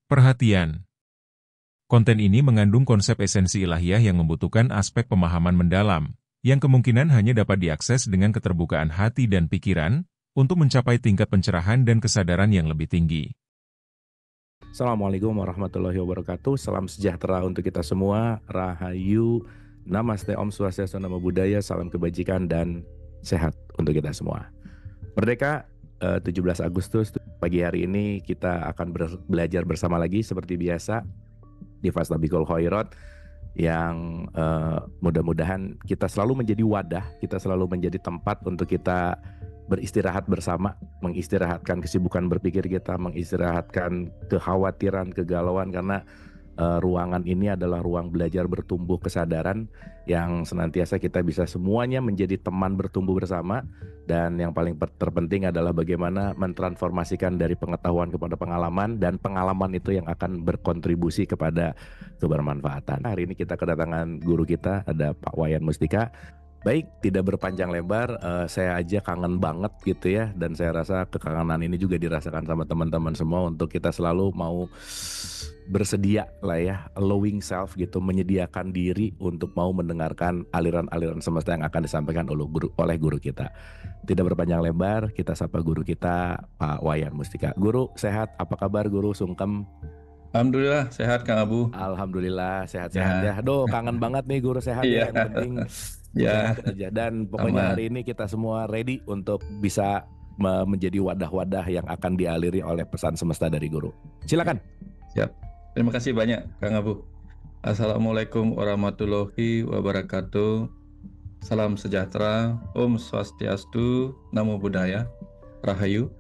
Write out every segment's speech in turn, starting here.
Perhatian, konten ini mengandung konsep esensi ilahiyah yang membutuhkan aspek pemahaman mendalam, yang kemungkinan hanya dapat diakses dengan keterbukaan hati dan pikiran, untuk mencapai tingkat pencerahan dan kesadaran yang lebih tinggi. Assalamualaikum warahmatullahi wabarakatuh. Salam sejahtera untuk kita semua. Rahayu, Namaste, Om Swastiastu, Namo Buddhaya, salam kebajikan dan sehat untuk kita semua. Merdeka 17 Agustus, pagi hari ini kita akan belajar bersama lagi seperti biasa di Fastabiqul Khairat, yang mudah-mudahan kita selalu menjadi wadah, kita selalu menjadi tempat untuk kita beristirahat bersama, mengistirahatkan kesibukan berpikir kita, mengistirahatkan kekhawatiran, kegalauan, karena ruangan ini adalah ruang belajar bertumbuh kesadaran yang senantiasa kita bisa semuanya menjadi teman bertumbuh bersama. Dan yang paling terpenting adalah bagaimana mentransformasikan dari pengetahuan kepada pengalaman, dan pengalaman itu yang akan berkontribusi kepada kebermanfaatan. Hari ini kita kedatangan guru kita, ada Pak Wayan Mustika. Baik, tidak berpanjang lebar, saya aja kangen banget gitu ya, dan saya rasa kekangenan ini juga dirasakan sama teman-teman semua, untuk kita selalu mau bersedia lah ya, allowing self gitu, menyediakan diri untuk mau mendengarkan aliran-aliran semesta yang akan disampaikan oleh guru kita. Tidak berpanjang lebar, kita sapa guru kita, Pak Wayan Mustika. Guru, sehat? Apa kabar Guru? Sungkem? Alhamdulillah sehat Kang Abu. Alhamdulillah sehat-sehat ya. Aduh, kangen banget nih Guru, sehat ya. Iya. Yang penting sehat aja. Dan pokoknya hari ini kita semua ready untuk bisa menjadi wadah-wadah yang akan dialiri oleh pesan semesta dari Guru. Silakan. Siap. Terima kasih banyak Kang Abu. Assalamualaikum warahmatullahi wabarakatuh. Salam sejahtera. Om Swastiastu. Namo Buddhaya. Rahayu.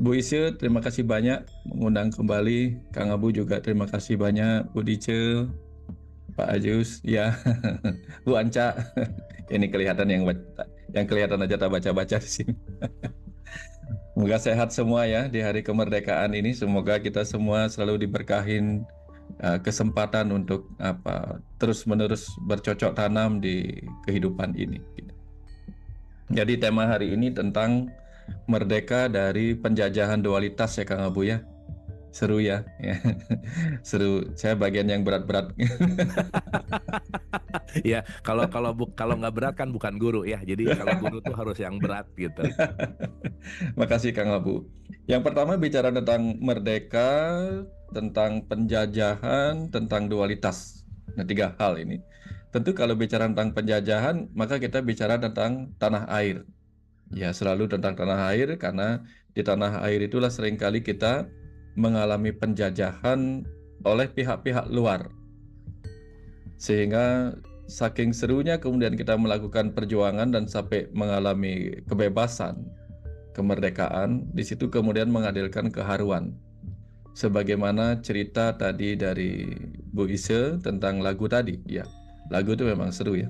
Bu Isya, terima kasih banyak mengundang kembali. Kang Abu juga terima kasih banyak. Bu Dice, Pak Ajus, ya, Bu Anca. Ini kelihatan yang kelihatan aja tak baca-baca di sini. Semoga sehat semua ya di hari kemerdekaan ini. Semoga kita semua selalu diberkahin kesempatan untuk terus-menerus bercocok tanam di kehidupan ini. Jadi tema hari ini tentang merdeka dari penjajahan dualitas ya Kang Abu ya. Seru ya. Seru. Saya bagian yang berat-berat. Ya, kalau nggak berat kan bukan guru ya. Jadi kalau guru tuh harus yang berat gitu. Makasih Kang Abu. Yang pertama bicara tentang merdeka, tentang penjajahan, tentang dualitas. Nah, 3 hal ini. Tentu kalau bicara tentang penjajahan, maka kita bicara tentang tanah air. Ya, selalu tentang tanah air, karena di tanah air itulah seringkali kita mengalami penjajahan oleh pihak-pihak luar. Sehingga saking serunya kemudian kita melakukan perjuangan dan sampai mengalami kebebasan, kemerdekaan, di situ kemudian menghadirkan keharuan. Sebagaimana cerita tadi dari Bu Ise tentang lagu tadi, ya. Lagu itu memang seru ya.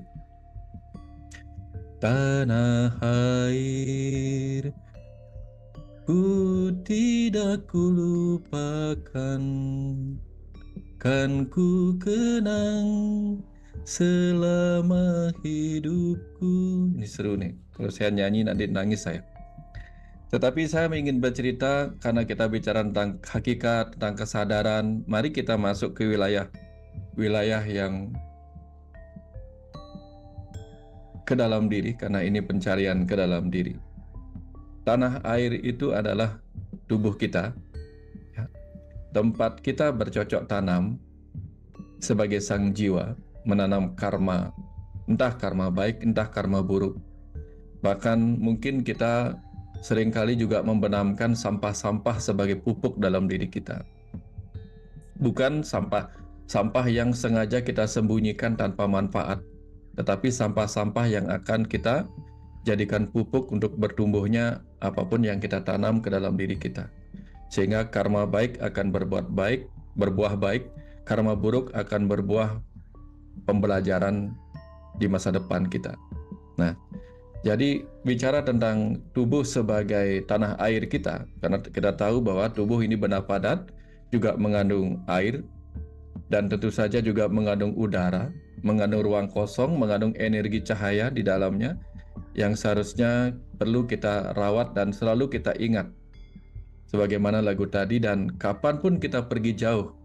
Tanah air, ku tidak kulupakan, kan ku kenang selama hidupku. Ini seru nih, kalau saya nyanyi nanti nangis saya. Tetapi saya ingin bercerita karena kita bicara tentang hakikat, tentang kesadaran. Mari kita masuk ke wilayah yang ke dalam diri, karena ini pencarian ke dalam diri. Tanah air itu adalah tubuh kita, ya. Tempat kita bercocok tanam sebagai sang jiwa, menanam karma, entah karma baik, entah karma buruk. Bahkan mungkin kita seringkali juga membenamkan sampah-sampah sebagai pupuk dalam diri kita. Bukan sampah yang sengaja kita sembunyikan tanpa manfaat, tetapi sampah-sampah yang akan kita jadikan pupuk untuk bertumbuhnya apapun yang kita tanam ke dalam diri kita. Sehingga karma baik akan berbuah baik, karma buruk akan berbuah pembelajaran di masa depan kita. Nah, jadi bicara tentang tubuh sebagai tanah air kita, karena kita tahu bahwa tubuh ini benda padat, juga mengandung air, dan tentu saja juga mengandung udara, mengandung ruang kosong, mengandung energi cahaya di dalamnya, yang seharusnya perlu kita rawat dan selalu kita ingat. sebagaimana lagu tadi, dan kapanpun kita pergi jauh,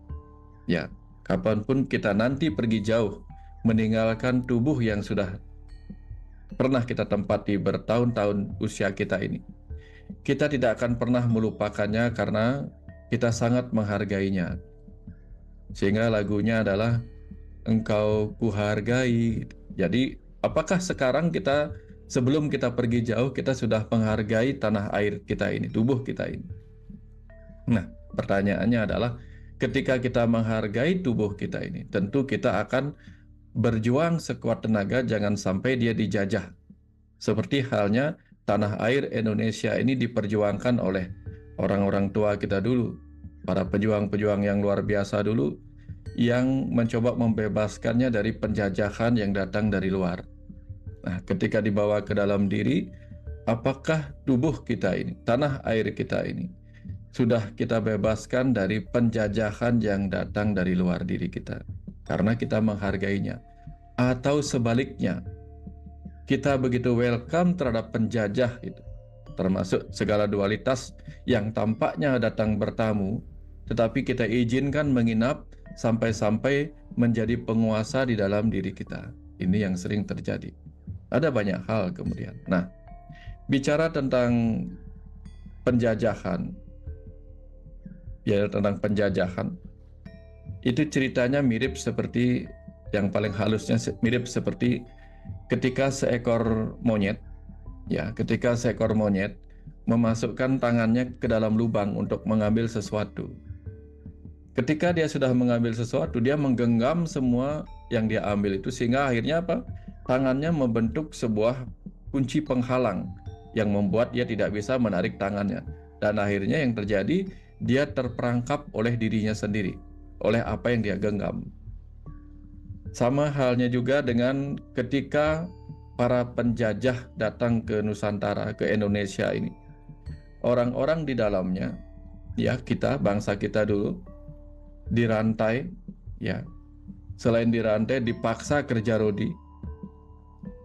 ya, kapanpun kita nanti pergi jauh, meninggalkan tubuh yang sudah pernah kita tempati bertahun-tahun usia kita ini, kita tidak akan pernah melupakannya karena kita sangat menghargainya. Sehingga lagunya adalah Engkau kuhargai. Jadi, apakah sekarang kita, sebelum kita pergi jauh, kita sudah menghargai tanah air kita ini, tubuh kita ini? Nah, pertanyaannya adalah, ketika kita menghargai tubuh kita ini, tentu kita akan berjuang sekuat tenaga jangan sampai dia dijajah. Seperti halnya tanah air Indonesia ini diperjuangkan oleh orang-orang tua kita dulu, para pejuang-pejuang yang luar biasa dulu, yang mencoba membebaskannya dari penjajahan yang datang dari luar. Nah, ketika dibawa ke dalam diri, apakah tubuh kita ini, tanah air kita ini, sudah kita bebaskan dari penjajahan yang datang dari luar diri kita karena kita menghargainya? Atau sebaliknya, kita begitu welcome terhadap penjajah itu, termasuk segala dualitas yang tampaknya datang bertamu, tetapi kita izinkan menginap sampai-sampai menjadi penguasa di dalam diri kita. Ini yang sering terjadi. Ada banyak hal kemudian. Nah, bicara tentang penjajahan, ya, tentang penjajahan, itu ceritanya mirip seperti, yang paling halusnya mirip seperti ketika seekor monyet, ya, ketika seekor monyet memasukkan tangannya ke dalam lubang untuk mengambil sesuatu. Ketika dia sudah mengambil sesuatu, dia menggenggam semua yang dia ambil itu, sehingga akhirnya apa? Tangannya membentuk sebuah kunci penghalang yang membuat dia tidak bisa menarik tangannya. Dan akhirnya yang terjadi, dia terperangkap oleh dirinya sendiri, oleh apa yang dia genggam. Sama halnya juga dengan ketika para penjajah datang ke Nusantara, ke Indonesia ini. Orang-orang di dalamnya, ya, kita, bangsa kita dulu, dirantai, ya, selain dirantai, dipaksa kerja rodi,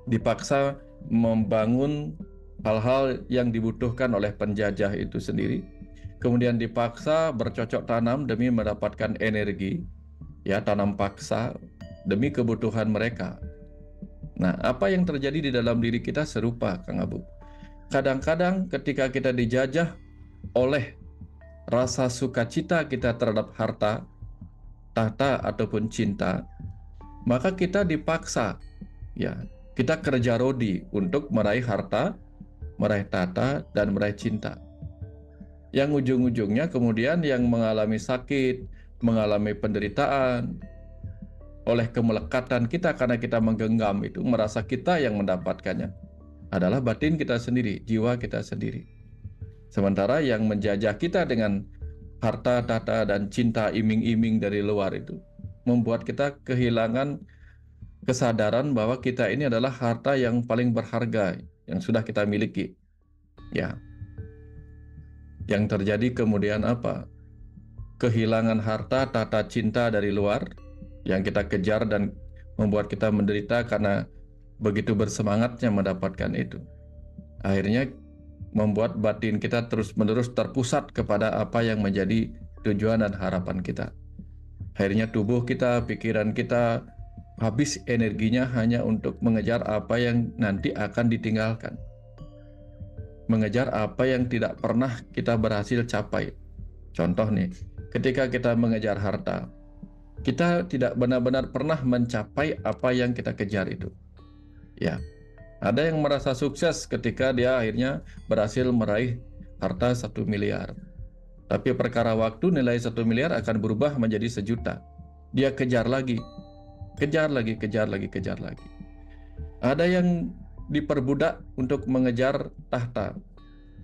dipaksa membangun hal-hal yang dibutuhkan oleh penjajah itu sendiri, kemudian dipaksa bercocok tanam demi mendapatkan energi, ya, tanam paksa demi kebutuhan mereka. Nah, apa yang terjadi di dalam diri kita serupa, Kang Abu. Kadang-kadang ketika kita dijajah oleh rasa sukacita kita terhadap harta, tahta ataupun cinta, maka kita dipaksa, ya, kita kerja rodi untuk meraih harta, meraih tahta, dan meraih cinta. Yang ujung-ujungnya kemudian yang mengalami sakit, mengalami penderitaan oleh kemelekatan kita karena kita menggenggam itu, merasa kita yang mendapatkannya, adalah batin kita sendiri, jiwa kita sendiri. Sementara yang menjajah kita dengan harta, tahta, dan cinta iming-iming dari luar itu membuat kita kehilangan kesadaran bahwa kita ini adalah harta yang paling berharga yang sudah kita miliki. Ya. Yang terjadi kemudian apa? Kehilangan harta, tahta, cinta dari luar yang kita kejar dan membuat kita menderita karena begitu bersemangatnya mendapatkan itu. Akhirnya membuat batin kita terus-menerus terpusat kepada apa yang menjadi tujuan dan harapan kita. Akhirnya tubuh kita, pikiran kita habis energinya hanya untuk mengejar apa yang nanti akan ditinggalkan. Mengejar apa yang tidak pernah kita berhasil capai. Contoh nih, ketika kita mengejar harta, kita tidak benar-benar pernah mencapai apa yang kita kejar itu. Ya. Ada yang merasa sukses ketika dia akhirnya berhasil meraih harta 1 miliar. Tapi perkara waktu nilai 1 miliar akan berubah menjadi 1 juta. Dia kejar lagi. Kejar lagi, kejar lagi, kejar lagi. Ada yang diperbudak untuk mengejar tahta.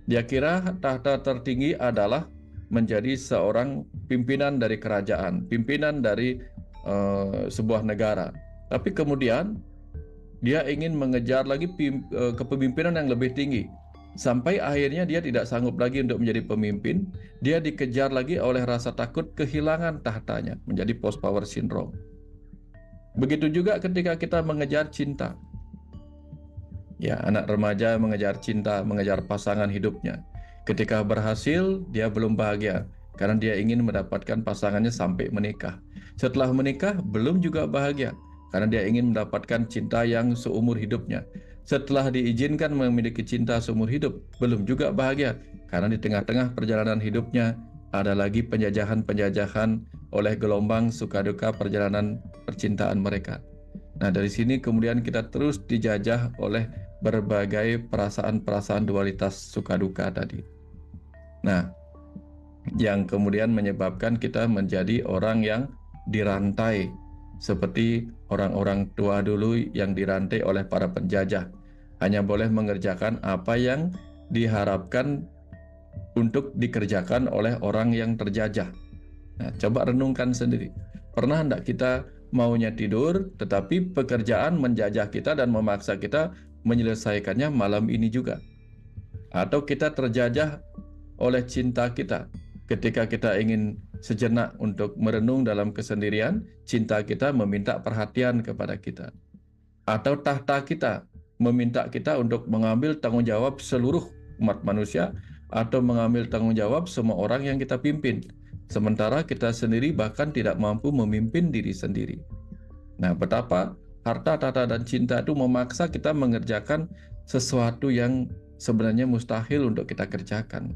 Dia kira tahta tertinggi adalah menjadi seorang pimpinan dari kerajaan, pimpinan dari sebuah negara. Tapi kemudian dia ingin mengejar lagi kepemimpinan yang lebih tinggi. Sampai akhirnya dia tidak sanggup lagi untuk menjadi pemimpin. Dia dikejar lagi oleh rasa takut kehilangan tahtanya, menjadi post power syndrome. Begitu juga ketika kita mengejar cinta. Ya, anak remaja mengejar cinta, mengejar pasangan hidupnya. Ketika berhasil, dia belum bahagia karena dia ingin mendapatkan pasangannya sampai menikah. Setelah menikah, belum juga bahagia karena dia ingin mendapatkan cinta yang seumur hidupnya. Setelah diizinkan memiliki cinta seumur hidup, belum juga bahagia karena di tengah-tengah perjalanan hidupnya ada lagi penjajahan-penjajahan oleh gelombang suka duka perjalanan percintaan mereka. Nah, dari sini kemudian kita terus dijajah oleh berbagai perasaan-perasaan dualitas suka duka tadi. Nah, yang kemudian menyebabkan kita menjadi orang yang dirantai, seperti orang-orang tua dulu yang dirantai oleh para penjajah. Hanya boleh mengerjakan apa yang diharapkan untuk dikerjakan oleh orang yang terjajah. Nah, coba renungkan sendiri. Pernah enggak kita maunya tidur, tetapi pekerjaan menjajah kita dan memaksa kita menyelesaikannya malam ini juga? Atau kita terjajah oleh cinta kita. Ketika kita ingin sejenak untuk merenung dalam kesendirian, cinta kita meminta perhatian kepada kita. Atau tahta kita meminta kita untuk mengambil tanggung jawab seluruh umat manusia atau mengambil tanggung jawab semua orang yang kita pimpin. Sementara kita sendiri bahkan tidak mampu memimpin diri sendiri. Nah, betapa harta, tahta, dan cinta itu memaksa kita mengerjakan sesuatu yang sebenarnya mustahil untuk kita kerjakan.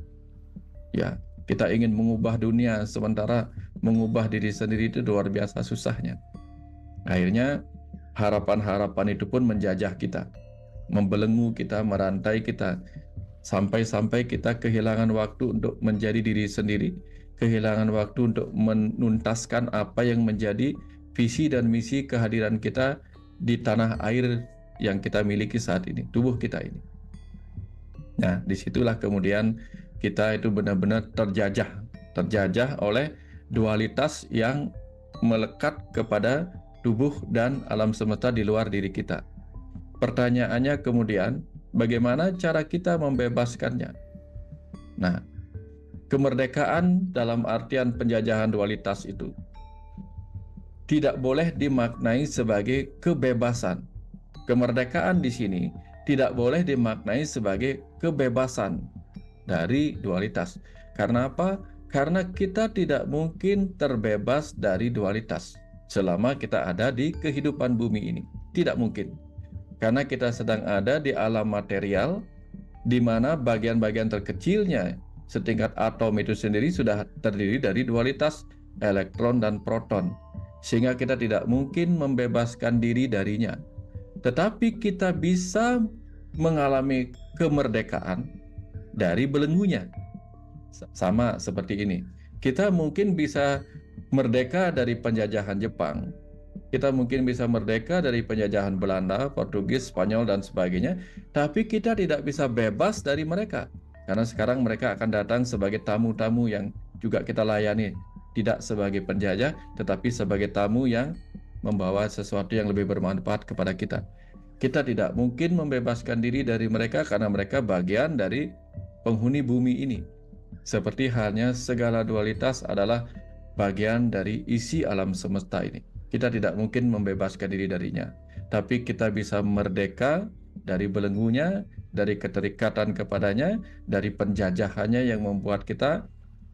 Ya, kita ingin mengubah dunia, sementara mengubah diri sendiri itu luar biasa susahnya. Akhirnya, harapan-harapan itu pun menjajah kita, membelenggu kita, merantai kita, sampai-sampai kita kehilangan waktu untuk menjadi diri sendiri, kehilangan waktu untuk menuntaskan apa yang menjadi visi dan misi kehadiran kita di tanah air yang kita miliki saat ini, tubuh kita ini. Nah, disitulah kemudian kita itu benar-benar terjajah oleh dualitas yang melekat kepada tubuh dan alam semesta di luar diri kita. Pertanyaannya kemudian, bagaimana cara kita membebaskannya? Nah, kemerdekaan dalam artian penjajahan dualitas itu tidak boleh dimaknai sebagai kebebasan. Kemerdekaan di sini tidak boleh dimaknai sebagai kebebasan dari dualitas. Karena apa? Karena kita tidak mungkin terbebas dari dualitas selama kita ada di kehidupan bumi ini. Tidak mungkin. Karena kita sedang ada di alam material, di mana bagian-bagian terkecilnya setingkat atom itu sendiri sudah terdiri dari dualitas elektron dan proton. Sehingga kita tidak mungkin membebaskan diri darinya. Tetapi kita bisa mengalami kemerdekaan dari belenggunya. Sama seperti ini. Kita mungkin bisa merdeka dari penjajahan Jepang. Kita mungkin bisa merdeka dari penjajahan Belanda, Portugis, Spanyol, dan sebagainya. Tapi kita tidak bisa bebas dari mereka. Karena sekarang mereka akan datang sebagai tamu-tamu yang juga kita layani. Tidak sebagai penjajah, tetapi sebagai tamu yang membawa sesuatu yang lebih bermanfaat kepada kita. Kita tidak mungkin membebaskan diri dari mereka karena mereka bagian dari penghuni bumi ini. Seperti halnya segala dualitas adalah bagian dari isi alam semesta ini. Kita tidak mungkin membebaskan diri darinya. Tapi kita bisa merdeka dari belenggunya, dari keterikatan kepadanya, dari penjajahannya yang membuat kita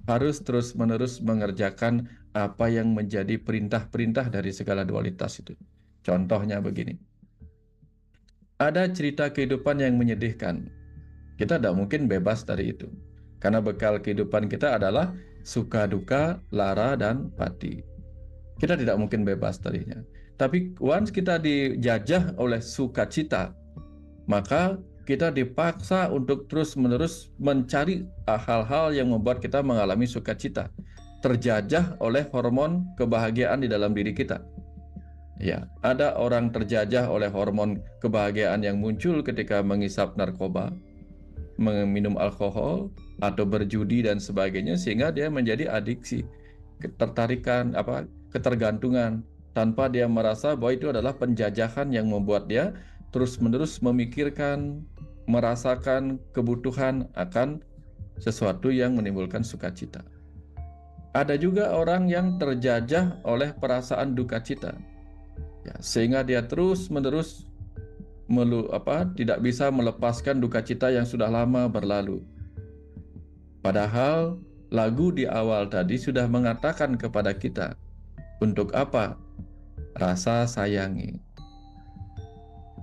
harus terus-menerus mengerjakan apa yang menjadi perintah-perintah dari segala dualitas itu. Contohnya begini. Ada cerita kehidupan yang menyedihkan. Kita tidak mungkin bebas dari itu. Karena bekal kehidupan kita adalah suka, duka, lara, dan pati. Kita tidak mungkin bebas darinya. Tapi once kita dijajah oleh sukacita, maka kita dipaksa untuk terus-menerus mencari hal-hal yang membuat kita mengalami sukacita. Terjajah oleh hormon kebahagiaan di dalam diri kita. Ya, ada orang terjajah oleh hormon kebahagiaan yang muncul ketika mengisap narkoba, meminum alkohol, atau berjudi dan sebagainya, sehingga dia menjadi adiksi, ketertarikan, ketergantungan, tanpa dia merasa bahwa itu adalah penjajahan yang membuat dia terus-menerus memikirkan, merasakan kebutuhan akan sesuatu yang menimbulkan sukacita. Ada juga orang yang terjajah oleh perasaan duka cita. Ya, sehingga dia terus-menerus tidak bisa melepaskan duka cita yang sudah lama berlalu. Padahal lagu di awal tadi sudah mengatakan kepada kita, untuk apa? Rasa sayangi.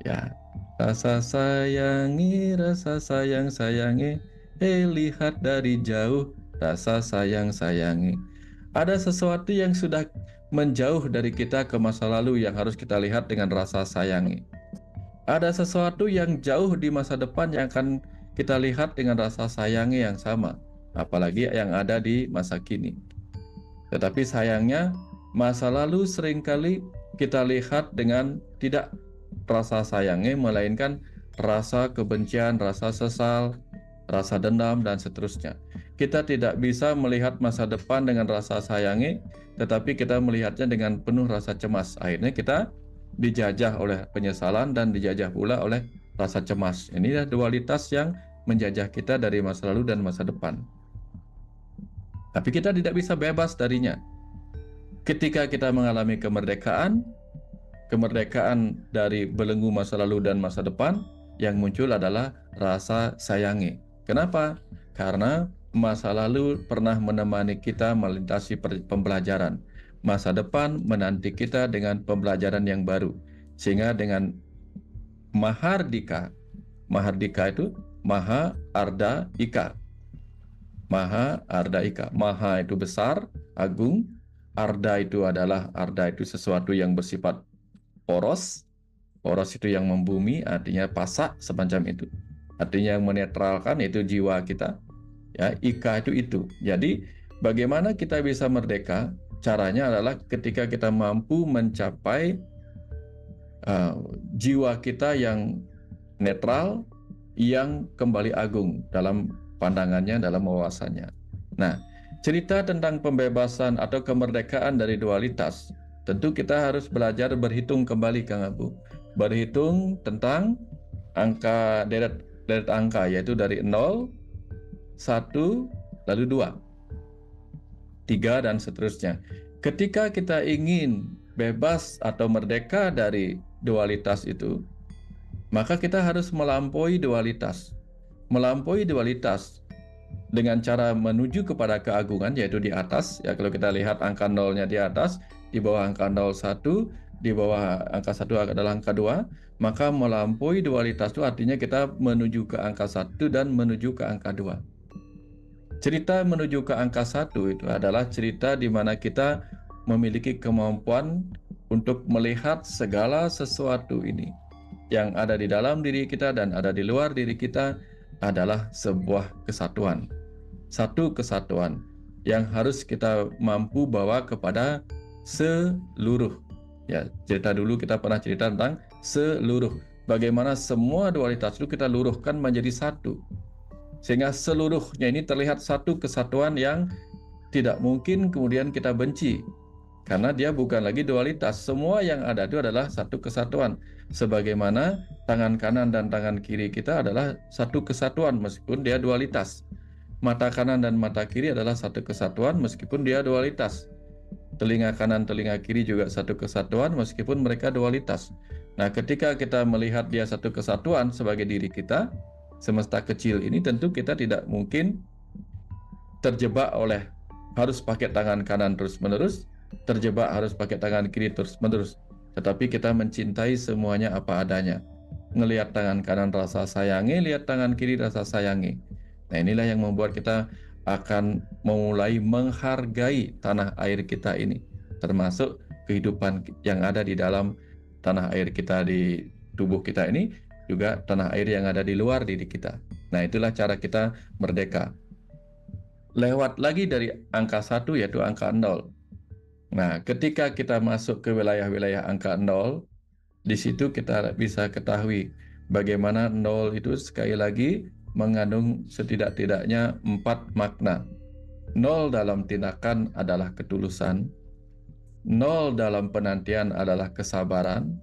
Ya, rasa sayangi, rasa sayang-sayangi, lihat dari jauh, rasa sayang-sayangi. Ada sesuatu yang sudah menjauh dari kita ke masa lalu yang harus kita lihat dengan rasa sayangi. Ada sesuatu yang jauh di masa depan yang akan kita lihat dengan rasa sayangi yang sama, apalagi yang ada di masa kini. Tetapi sayangnya, masa lalu seringkali kita lihat dengan tidak rasa sayangi, melainkan rasa kebencian, rasa sesal, rasa dendam, dan seterusnya. Kita tidak bisa melihat masa depan dengan rasa sayangi, tetapi kita melihatnya dengan penuh rasa cemas. Akhirnya kita dijajah oleh penyesalan dan dijajah pula oleh rasa cemas. Ini adalah dualitas yang menjajah kita dari masa lalu dan masa depan. Tapi kita tidak bisa bebas darinya. Ketika kita mengalami kemerdekaan dari belenggu masa lalu dan masa depan, yang muncul adalah rasa sayangi. Kenapa? Karena masa lalu pernah menemani kita melintasi pembelajaran. Masa depan menanti kita dengan pembelajaran yang baru. Sehingga dengan mahardika itu Maha Arda Ika. Maha Arda Ika. Maha itu besar, agung. Arda itu sesuatu yang bersifat poros. Poros itu yang membumi, artinya pasak semacam itu. Artinya yang menetralkan, itu jiwa kita. Ya, Ika itu. Jadi bagaimana kita bisa merdeka? Caranya adalah ketika kita mampu mencapai jiwa kita yang netral, yang kembali agung dalam pandangannya, dalam wawasannya. Nah, cerita tentang pembebasan atau kemerdekaan dari dualitas, tentu kita harus belajar berhitung kembali, Kang Abu. Berhitung tentang angka, deret angka, yaitu dari 0, 1, lalu 2, 3, dan seterusnya. Ketika kita ingin bebas atau merdeka dari dualitas itu, maka kita harus melampaui dualitas. Melampaui dualitas dengan cara menuju kepada keagungan, yaitu di atas. Ya, kalau kita lihat angka 0-nya di atas, di bawah angka 0, 1, di bawah angka 1 adalah angka 2, maka melampaui dualitas itu artinya kita menuju ke angka 1 dan menuju ke angka 2. Cerita menuju ke angka 1 itu adalah cerita di mana kita memiliki kemampuan untuk melihat segala sesuatu ini yang ada di dalam diri kita dan ada di luar diri kita adalah sebuah kesatuan. Satu kesatuan yang harus kita mampu bawa kepada seluruh. Ya, cerita dulu kita pernah cerita tentang seluruh. Bagaimana semua dualitas itu kita luruhkan menjadi satu. Sehingga seluruhnya ini terlihat satu kesatuan yang tidak mungkin kemudian kita benci. Karena dia bukan lagi dualitas. Semua yang ada itu adalah satu kesatuan. Sebagaimana tangan kanan dan tangan kiri kita adalah satu kesatuan meskipun dia dualitas. Mata kanan dan mata kiri adalah satu kesatuan meskipun dia dualitas. Telinga kanan, telinga kiri juga satu kesatuan meskipun mereka dualitas. Nah, ketika kita melihat dia satu kesatuan sebagai diri kita, semesta kecil ini, tentu kita tidak mungkin terjebak oleh harus pakai tangan kanan terus-menerus, terjebak harus pakai tangan kiri terus-menerus. Tetapi kita mencintai semuanya apa adanya. Ngelihat tangan kanan rasa sayangi, lihat tangan kiri rasa sayangi. Nah, inilah yang membuat kita akan memulai menghargai tanah air kita ini, termasuk kehidupan yang ada di dalam tanah air kita, di tubuh kita ini, juga tanah air yang ada di luar diri kita. Nah, itulah cara kita merdeka. Lewat lagi dari angka 1, yaitu angka 0. Nah, ketika kita masuk ke wilayah-wilayah angka 0, di situ kita bisa ketahui bagaimana 0 itu sekali lagi mengandung setidak-tidaknya 4 makna. 0 dalam tindakan adalah ketulusan, 0 dalam penantian adalah kesabaran,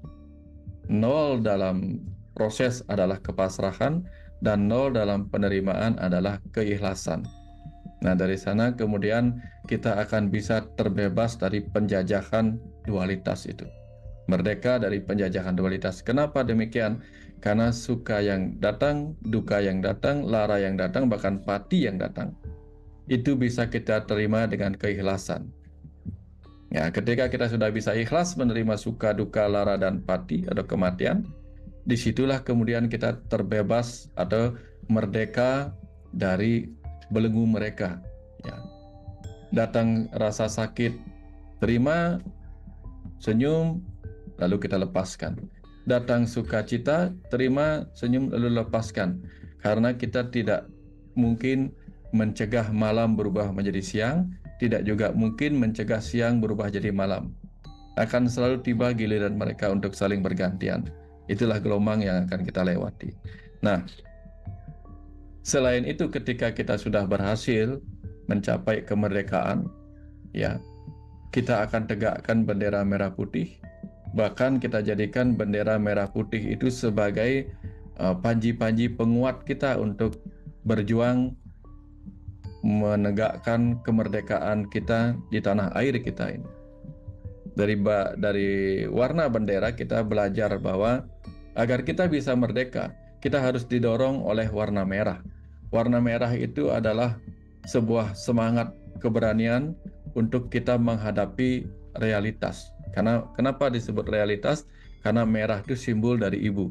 0 dalam proses adalah kepasrahan, dan 0 dalam penerimaan adalah keikhlasan. Nah, dari sana kemudian kita akan bisa terbebas dari penjajahan dualitas itu. Merdeka dari penjajahan dualitas. Kenapa demikian? Karena suka yang datang, duka yang datang, lara yang datang, bahkan pati yang datang. itu bisa kita terima dengan keikhlasan. Ya, ketika kita sudah bisa ikhlas menerima suka, duka, lara, dan pati atau kematian, disitulah kemudian kita terbebas atau merdeka dari belenggu mereka. Ya. Datang rasa sakit, terima, senyum, lalu kita lepaskan. Datang sukacita, terima, senyum, lalu lepaskan. Karena kita tidak mungkin mencegah malam berubah menjadi siang, tidak juga mungkin mencegah siang berubah jadi malam. Akan selalu tiba giliran mereka untuk saling bergantian. Itulah gelombang yang akan kita lewati. Nah, selain itu ketika kita sudah berhasil mencapai kemerdekaan, ya, kita akan tegakkan bendera merah putih. Bahkan kita jadikan bendera merah putih itu sebagai panji-panji penguat kita untuk berjuang menegakkan kemerdekaan kita di tanah air kita ini. Dari warna bendera kita belajar bahwa agar kita bisa merdeka, kita harus didorong oleh warna merah. Warna merah itu adalah sebuah semangat keberanian untuk kita menghadapi realitas. Karena kenapa disebut realitas? Karena merah itu simbol dari ibu.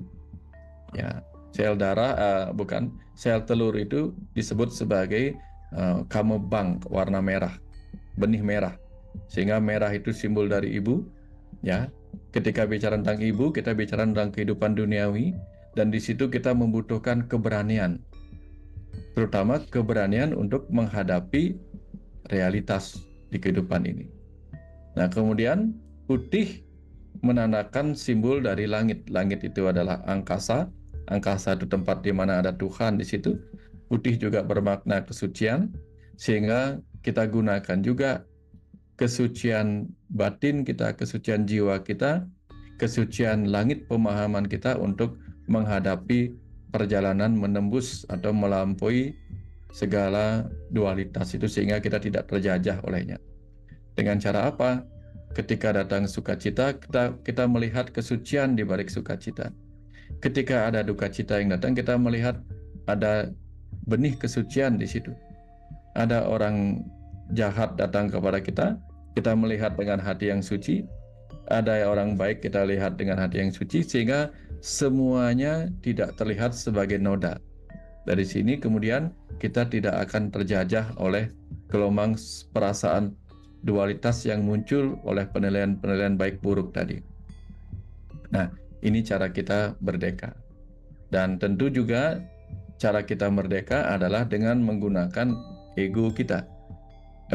Ya, sel darah sel telur itu disebut sebagai kamebang, warna merah, benih merah. Sehingga merah itu simbol dari ibu. Ya, ketika bicara tentang ibu, kita bicara tentang kehidupan duniawi, dan di situ kita membutuhkan keberanian, terutama keberanian untuk menghadapi realitas di kehidupan ini. Nah, kemudian putih menandakan simbol dari langit. Langit itu adalah angkasa. Angkasa itu tempat di mana ada Tuhan di situ. Putih juga bermakna kesucian, sehingga kita gunakan juga kesucian batin kita, kesucian jiwa kita, kesucian langit pemahaman kita untuk menghadapi perjalanan menembus atau melampaui segala dualitas itu, sehingga kita tidak terjajah olehnya. Dengan cara apa? Ketika datang sukacita, kita melihat kesucian di balik sukacita. Ketika ada duka cita yang datang, kita melihat ada benih kesucian di situ. Ada orang jahat datang kepada kita, kita melihat dengan hati yang suci. Ada orang baik, kita lihat dengan hati yang suci, sehingga semuanya tidak terlihat sebagai noda. Dari sini kemudian kita tidak akan terjajah oleh gelombang perasaan dualitas yang muncul oleh penilaian-penilaian baik buruk tadi. Nah, ini cara kita merdeka. Dan tentu juga cara kita merdeka adalah dengan menggunakan ego kita,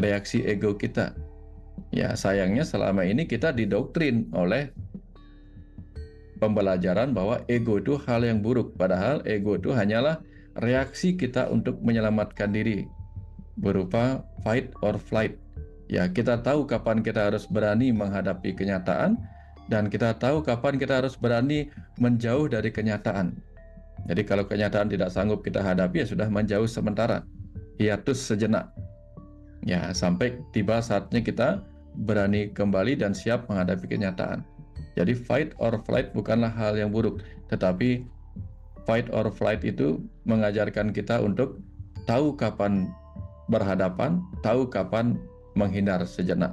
reaksi ego kita. Ya, sayangnya selama ini kita didoktrin oleh pembelajaran bahwa ego itu hal yang buruk, padahal ego itu hanyalah reaksi kita untuk menyelamatkan diri berupa fight or flight. Ya, kita tahu kapan kita harus berani menghadapi kenyataan, dan kita tahu kapan kita harus berani menjauh dari kenyataan. Jadi kalau kenyataan tidak sanggup kita hadapi, ya sudah menjauh sementara, hiatus sejenak. Ya, sampai tiba saatnya kita berani kembali dan siap menghadapi kenyataan. Jadi fight or flight bukanlah hal yang buruk, tetapi fight or flight itu mengajarkan kita untuk tahu kapan berhadapan, tahu kapan menghindar sejenak.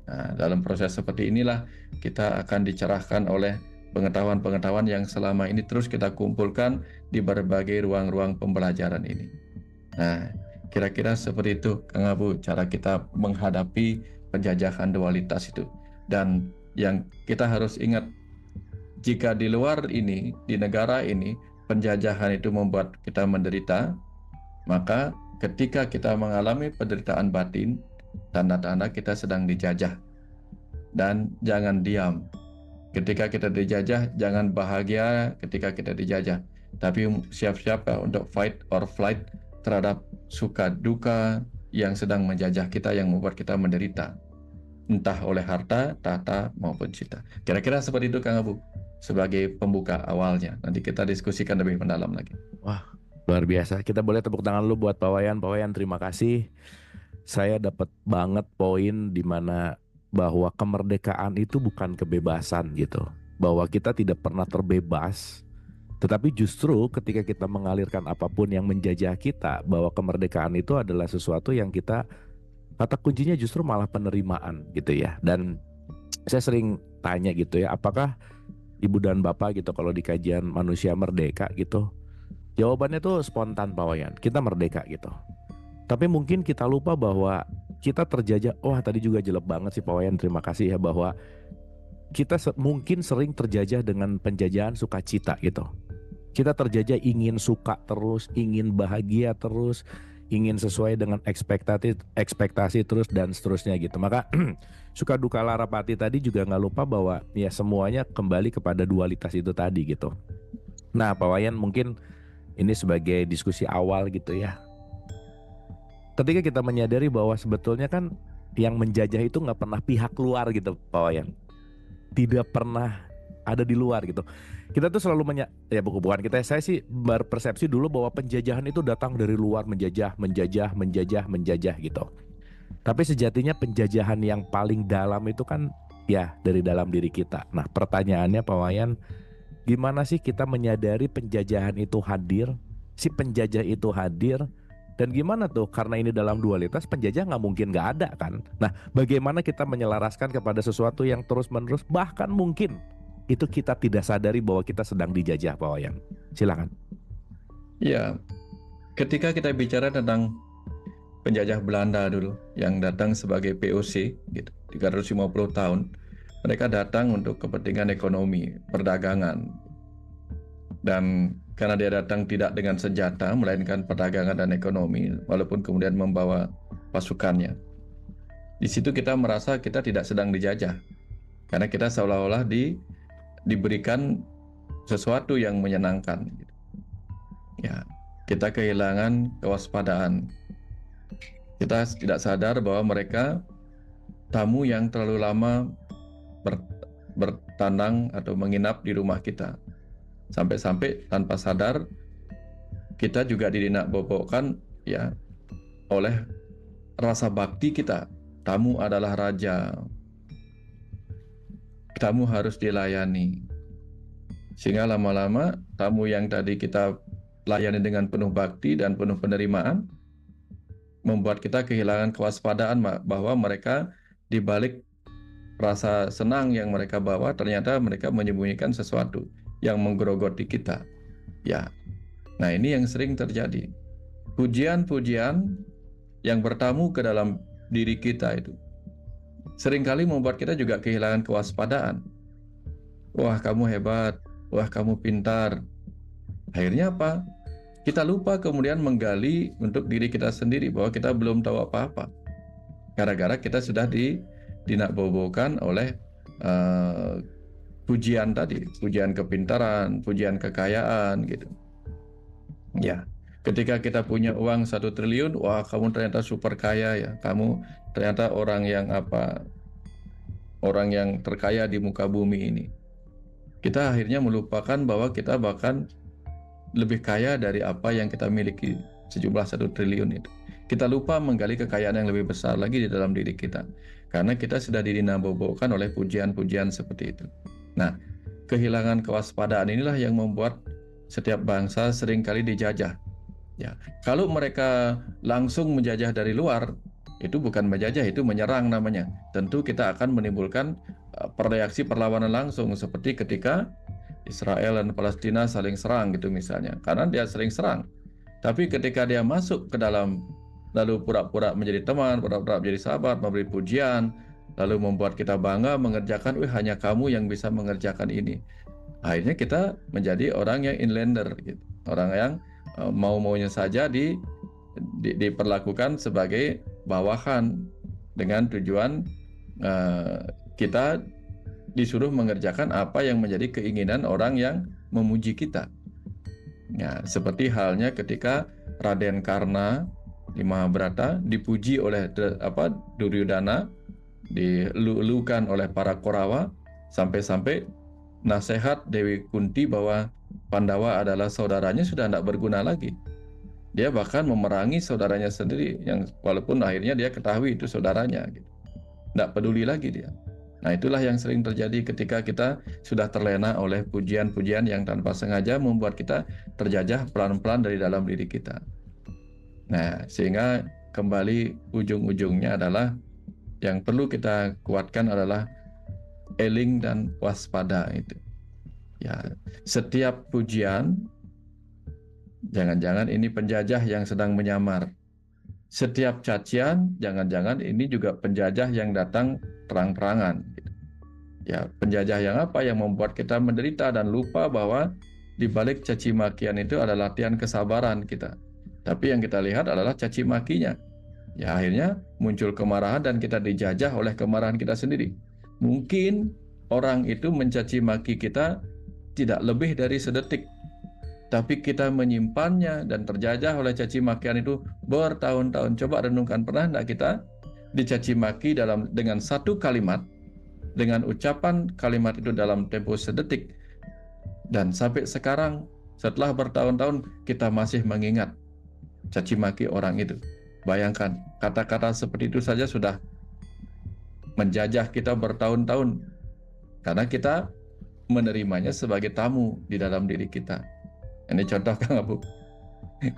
Nah, dalam proses seperti inilah kita akan dicerahkan oleh pengetahuan-pengetahuan yang selama ini terus kita kumpulkan di berbagai ruang-ruang pembelajaran ini. Nah, kira-kira seperti itu, Kang Abu, cara kita menghadapi penjajahan dualitas itu. Dan yang kita harus ingat, jika di luar ini, di negara ini, penjajahan itu membuat kita menderita, maka ketika kita mengalami penderitaan batin, tanda-tanda kita sedang dijajah. Dan jangan diam. Ketika kita dijajah, jangan bahagia ketika kita dijajah, tapi siap-siap untuk fight or flight terhadap suka duka yang sedang menjajah kita, yang membuat kita menderita, entah oleh harta, tahta, maupun cita. Kira-kira seperti itu, Kang Abu, sebagai pembuka awalnya. Nanti kita diskusikan lebih mendalam lagi. Wah, luar biasa. Kita boleh tepuk tangan dulu buat Pak Wayan. Pak Wayan, terima kasih. Saya dapat banget poin di mana bahwa kemerdekaan itu bukan kebebasan gitu. Bahwa kita tidak pernah terbebas, Tetapi justru ketika kita mengalirkan apapun yang menjajah kita, bahwa kemerdekaan itu adalah sesuatu yang kita, kata kuncinya justru malah penerimaan gitu ya. Dan saya sering tanya gitu ya, apakah ibu dan bapak gitu kalau di kajian manusia merdeka gitu, jawabannya tuh spontan Pak Wayan, kita merdeka gitu. Tapi mungkin kita lupa bahwa kita terjajah. Wah, tadi juga jelek banget sih Pak Wayan, terima kasih ya, bahwa kita mungkin sering terjajah dengan penjajahan sukacita gitu. Kita terjajah ingin suka terus, ingin bahagia terus, ingin sesuai dengan ekspektasi terus dan seterusnya gitu. Maka suka duka larapati tadi juga nggak lupa bahwa ya semuanya kembali kepada dualitas itu tadi gitu. Nah Pak Wayan, mungkin ini sebagai diskusi awal gitu ya. Ketika kita menyadari bahwa sebetulnya kan yang menjajah itu nggak pernah pihak luar gitu Pak Wayan. Tidak pernah ada di luar gitu. Kita tuh selalu ya bukan kita, saya sih berpersepsi dulu bahwa penjajahan itu datang dari luar, menjajah gitu. Tapi sejatinya penjajahan yang paling dalam itu kan ya dari dalam diri kita. Nah pertanyaannya Pak Wayan, gimana sih kita menyadari penjajahan itu hadir, si penjajah itu hadir, dan gimana tuh, karena ini dalam dualitas, penjajah nggak mungkin nggak ada kan. Nah bagaimana kita menyelaraskan kepada sesuatu yang terus menerus, bahkan mungkin itu kita tidak sadari bahwa kita sedang dijajah Pak Wayan. Silakan. Ya, ketika kita bicara tentang penjajah Belanda dulu yang datang sebagai POC gitu, 350 tahun, mereka datang untuk kepentingan ekonomi, perdagangan. Dan karena dia datang tidak dengan senjata, melainkan perdagangan dan ekonomi, walaupun kemudian membawa pasukannya. Di situ kita merasa kita tidak sedang dijajah, karena kita seolah-olah diberikan sesuatu yang menyenangkan. Ya, kita kehilangan kewaspadaan. Kita tidak sadar bahwa mereka tamu yang terlalu lama bertandang atau menginap di rumah kita. Sampai-sampai tanpa sadar kita juga dinakbobokkan ya oleh rasa bakti kita. Tamu adalah raja. Tamu harus dilayani. Sehingga lama-lama tamu yang tadi kita layani dengan penuh bakti dan penuh penerimaan membuat kita kehilangan kewaspadaan bahwa mereka di balik rasa senang yang mereka bawa, ternyata mereka menyembunyikan sesuatu yang menggerogoti kita. Ya. Nah, ini yang sering terjadi. Pujian-pujian yang bertamu ke dalam diri kita itu seringkali membuat kita juga kehilangan kewaspadaan. Wah, kamu hebat. Wah, kamu pintar. Akhirnya apa? Kita lupa kemudian menggali untuk diri kita sendiri bahwa kita belum tahu apa-apa. Gara-gara kita sudah dinakbobokan oleh pujian tadi, pujian kepintaran, pujian kekayaan gitu. Ya, ketika kita punya uang 1 triliun, wah kamu ternyata super kaya ya, kamu ternyata orang yang terkaya di muka bumi ini. Kita akhirnya melupakan bahwa kita bahkan lebih kaya dari apa yang kita miliki, sejumlah 1 triliun itu. Kita lupa menggali kekayaan yang lebih besar lagi di dalam diri kita, karena kita sudah dinakbobokkan oleh pujian-pujian seperti itu. Nah, kehilangan kewaspadaan inilah yang membuat setiap bangsa seringkali dijajah. Ya, kalau mereka langsung menjajah dari luar, itu bukan menjajah, itu menyerang namanya. Tentu kita akan menimbulkan reaksi perlawanan langsung, seperti ketika Israel dan Palestina saling serang gitu misalnya, karena dia sering serang. Tapi ketika dia masuk ke dalam, lalu pura-pura menjadi teman, pura-pura menjadi sahabat, memberi pujian, lalu membuat kita bangga mengerjakan, hanya kamu yang bisa mengerjakan ini. Akhirnya kita menjadi orang yang inlander, gitu. Orang yang mau-maunya saja diperlakukan sebagai bawahan, dengan tujuan kita disuruh mengerjakan apa yang menjadi keinginan orang yang memuji kita. Ya, seperti halnya ketika Raden Karna di Mahabharata dipuji oleh Duryodhana, dilulukan oleh para Korawa, sampai-sampai nasihat Dewi Kunti bahwa Pandawa adalah saudaranya sudah tidak berguna lagi. Dia bahkan memerangi saudaranya sendiri, yang walaupun akhirnya dia ketahui itu saudaranya, gitu. Tidak peduli lagi dia. Nah, itulah yang sering terjadi ketika kita sudah terlena oleh pujian-pujian yang tanpa sengaja membuat kita terjajah pelan-pelan dari dalam diri kita. Nah, sehingga kembali ujung-ujungnya adalah yang perlu kita kuatkan adalah eling dan waspada itu. Ya, setiap pujian jangan-jangan ini penjajah yang sedang menyamar. Setiap cacian, jangan-jangan ini juga penjajah yang datang terang-terangan. Ya, penjajah yang apa? Yang membuat kita menderita dan lupa bahwa di balik caci makian itu ada latihan kesabaran kita. Tapi yang kita lihat adalah caci makinya. Ya, akhirnya muncul kemarahan dan kita dijajah oleh kemarahan kita sendiri. Mungkin orang itu mencaci maki kita tidak lebih dari sedetik. Tapi kita menyimpannya dan terjajah oleh caci makian itu bertahun-tahun. Coba renungkan, pernah tidak kita dicaci maki dengan satu kalimat, dengan ucapan kalimat itu dalam tempo sedetik, dan sampai sekarang setelah bertahun-tahun kita masih mengingat caci maki orang itu. Bayangkan, kata-kata seperti itu saja sudah menjajah kita bertahun-tahun karena kita menerimanya sebagai tamu di dalam diri kita. Ini contoh Kang Abu.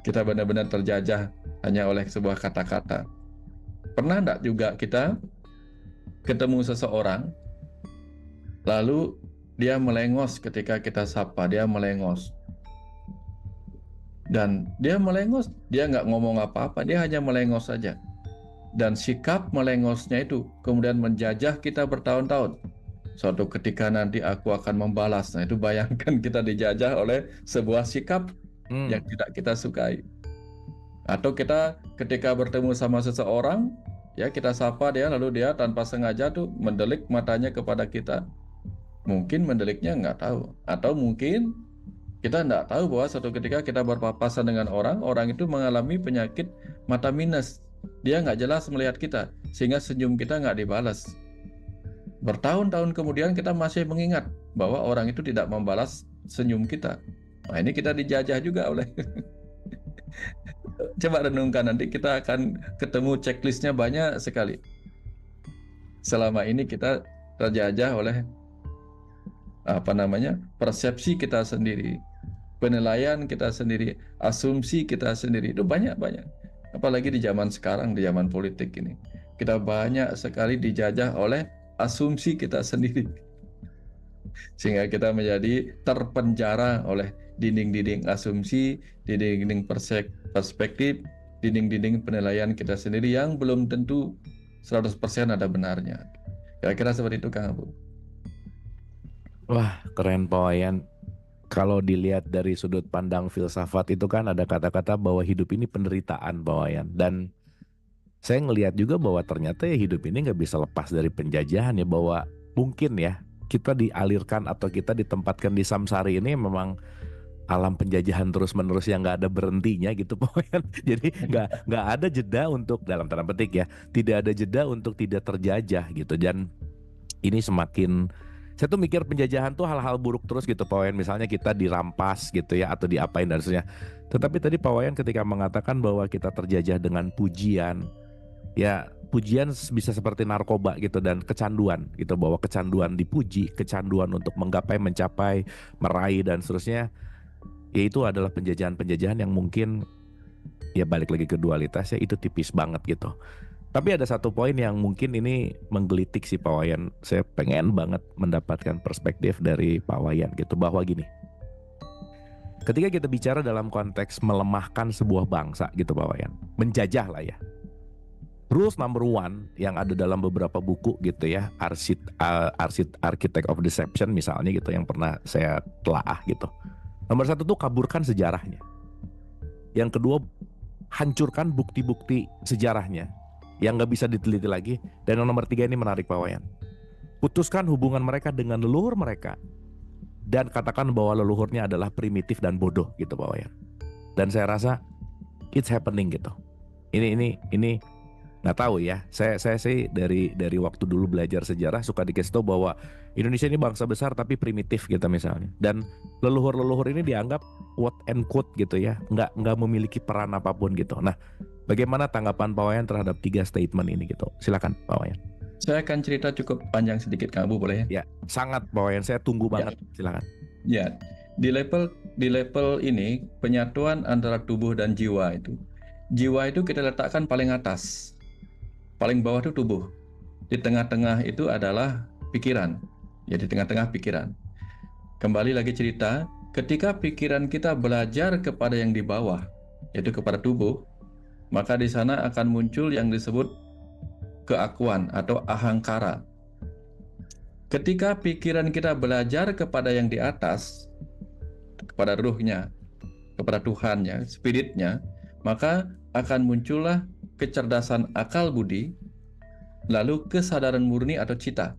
Kita benar-benar terjajah hanya oleh sebuah kata-kata. Pernah enggak juga kita ketemu seseorang, lalu dia melengos ketika kita sapa, dia melengos. Dan dia melengos, dia nggak ngomong apa-apa, dia hanya melengos saja. Dan sikap melengosnya itu kemudian menjajah kita bertahun-tahun. Suatu ketika nanti aku akan membalas. Nah, itu bayangkan kita dijajah oleh sebuah sikap yang tidak kita sukai. Atau kita ketika bertemu sama seseorang, ya kita sapa dia, lalu dia tanpa sengaja tuh mendelik matanya kepada kita. Mungkin mendeliknya nggak tahu. Atau mungkin kita nggak tahu bahwa suatu ketika kita berpapasan dengan orang itu mengalami penyakit mata minus. Dia nggak jelas melihat kita, sehingga senyum kita nggak dibalas. Bertahun-tahun kemudian kita masih mengingat bahwa orang itu tidak membalas senyum kita. Nah, ini kita dijajah juga oleh coba renungkan, nanti kita akan ketemu checklistnya banyak sekali. Selama ini kita terjajah oleh persepsi kita sendiri, penilaian kita sendiri, asumsi kita sendiri, itu banyak-banyak. Apalagi di zaman sekarang, di zaman politik ini, kita banyak sekali dijajah oleh asumsi kita sendiri, sehingga kita menjadi terpenjara oleh dinding-dinding asumsi, dinding-dinding perspektif, dinding-dinding penilaian kita sendiri yang belum tentu 100% ada benarnya. Kira-kira seperti itu Kang Abu. Wah, keren Pak Wayan. Kalau dilihat dari sudut pandang filsafat itu kan ada kata-kata bahwa hidup ini penderitaan Pak Wayan. Dan saya ngelihat juga bahwa ternyata ya hidup ini nggak bisa lepas dari penjajahan ya, bahwa mungkin ya kita dialirkan atau kita ditempatkan di samsari ini memang alam penjajahan terus-menerus yang nggak ada berhentinya gitu pokoknya. Jadi nggak ada jeda untuk, dalam tanda petik ya, tidak ada jeda untuk tidak terjajah gitu. Dan ini semakin, saya tuh mikir penjajahan tuh hal-hal buruk terus gitu Pak Wayan, misalnya kita dirampas gitu ya atau diapain dan seterusnya. Tetapi tadi Pak Wayan ketika mengatakan bahwa kita terjajah dengan pujian, ya pujian bisa seperti narkoba gitu dan kecanduan gitu, bahwa kecanduan dipuji, kecanduan untuk menggapai, mencapai, meraih dan seterusnya, ya itu adalah penjajahan-penjajahan yang mungkin ya balik lagi ke dualitas ya, itu tipis banget gitu. Tapi ada satu poin yang mungkin ini menggelitik si Pak Wayan. Saya pengen banget mendapatkan perspektif dari Pak Wayan gitu, bahwa gini, ketika kita bicara dalam konteks melemahkan sebuah bangsa gitu Pak Wayan, menjajah lah ya, rules number one yang ada dalam beberapa buku gitu ya, Architect of Deception misalnya gitu, yang pernah saya telaah gitu. Nomor satu tuh kaburkan sejarahnya. Yang kedua, hancurkan bukti-bukti sejarahnya yang gak bisa diteliti lagi. Dan yang nomor tiga ini menarik Pak Wayan, putuskan hubungan mereka dengan leluhur mereka dan katakan bahwa leluhurnya adalah primitif dan bodoh gitu Pak Wayan. Dan saya rasa it's happening gitu. Ini nggak tahu ya. Saya sih dari waktu dulu belajar sejarah suka dikasih tahu bahwa Indonesia ini bangsa besar tapi primitif gitu misalnya. Dan leluhur ini dianggap quote and quote gitu ya, nggak memiliki peran apapun gitu. Nah, bagaimana tanggapan Pak Wayan terhadap tiga statement ini gitu? Silakan Pak Wayan. Saya akan cerita cukup panjang sedikit, Kang Abu, boleh ya? Ya, sangat Bawayan, saya tunggu banget. Silakan. Ya, di level ini penyatuan antara tubuh dan jiwa itu kita letakkan paling atas, paling bawah itu tubuh, di tengah-tengah itu adalah pikiran. Ya, di tengah-tengah pikiran. Kembali lagi cerita, ketika pikiran kita belajar kepada yang di bawah, yaitu kepada tubuh, maka di sana akan muncul yang disebut keakuan atau ahangkara. Ketika pikiran kita belajar kepada yang di atas, kepada ruhnya, kepada Tuhannya, spiritnya, maka akan muncullah kecerdasan akal budi, lalu kesadaran murni atau cita.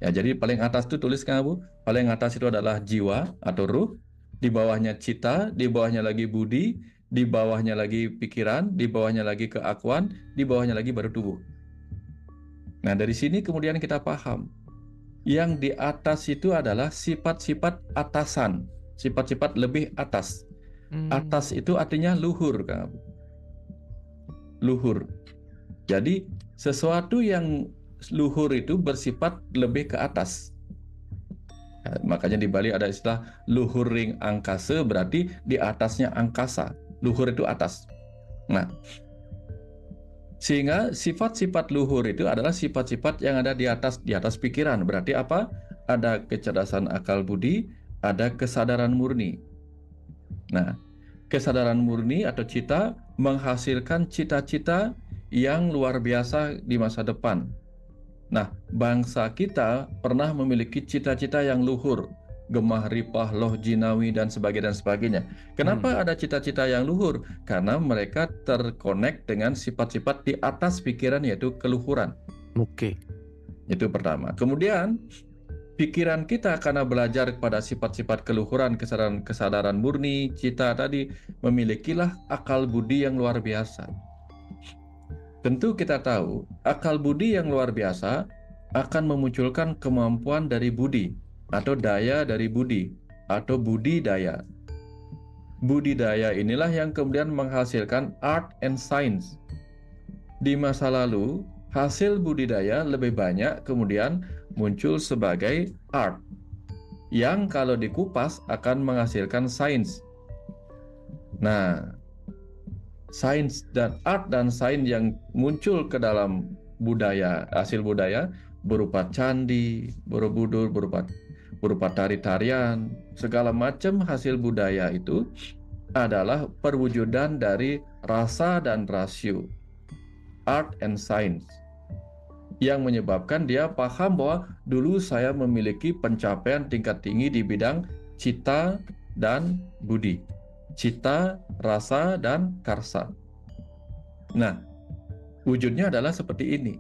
Ya, jadi paling atas itu tulis, Kang Abu, paling atas itu adalah jiwa atau ruh, di bawahnya cita, di bawahnya lagi budi, di bawahnya lagi pikiran, di bawahnya lagi keakuan, di bawahnya lagi baru tubuh. Nah, dari sini kemudian kita paham, yang di atas itu adalah sifat-sifat atasan, sifat-sifat lebih atas. Atas itu artinya luhur, Kang Abu. Luhur. Jadi sesuatu yang luhur itu bersifat lebih ke atas. Ya, makanya di Bali ada istilah luhuring angkasa, berarti di atasnya angkasa. Luhur itu atas. Nah, sehingga sifat-sifat luhur itu adalah sifat-sifat yang ada di atas pikiran. Berarti apa? Ada kecerdasan akal budi, ada kesadaran murni. Nah, kesadaran murni atau cita menghasilkan cita-cita yang luar biasa di masa depan. Nah, bangsa kita pernah memiliki cita-cita yang luhur, gemah ripah, loh jinawi, dan sebagainya. Kenapa ada cita-cita yang luhur? Karena mereka terkonek dengan sifat-sifat di atas pikiran, yaitu keluhuran. Oke. Itu pertama. Kemudian pikiran kita karena belajar kepada sifat-sifat keluhuran, kesadaran murni, cita tadi, memilikilah akal budi yang luar biasa. Tentu kita tahu, akal budi yang luar biasa akan memunculkan kemampuan dari budi, atau daya dari budi, atau budidaya. Budidaya inilah yang kemudian menghasilkan art and science. Di masa lalu, hasil budidaya lebih banyak kemudian muncul sebagai art, yang kalau dikupas akan menghasilkan sains. Nah, sains dan art dan sains yang muncul ke dalam budaya, hasil budaya berupa candi, borobudur, berupa tari-tarian, segala macam hasil budaya itu adalah perwujudan dari rasa dan rasio, art and science, yang menyebabkan dia paham bahwa dulu saya memiliki pencapaian tingkat tinggi di bidang cita dan budi, cita, rasa, dan karsa. Nah, wujudnya adalah seperti ini.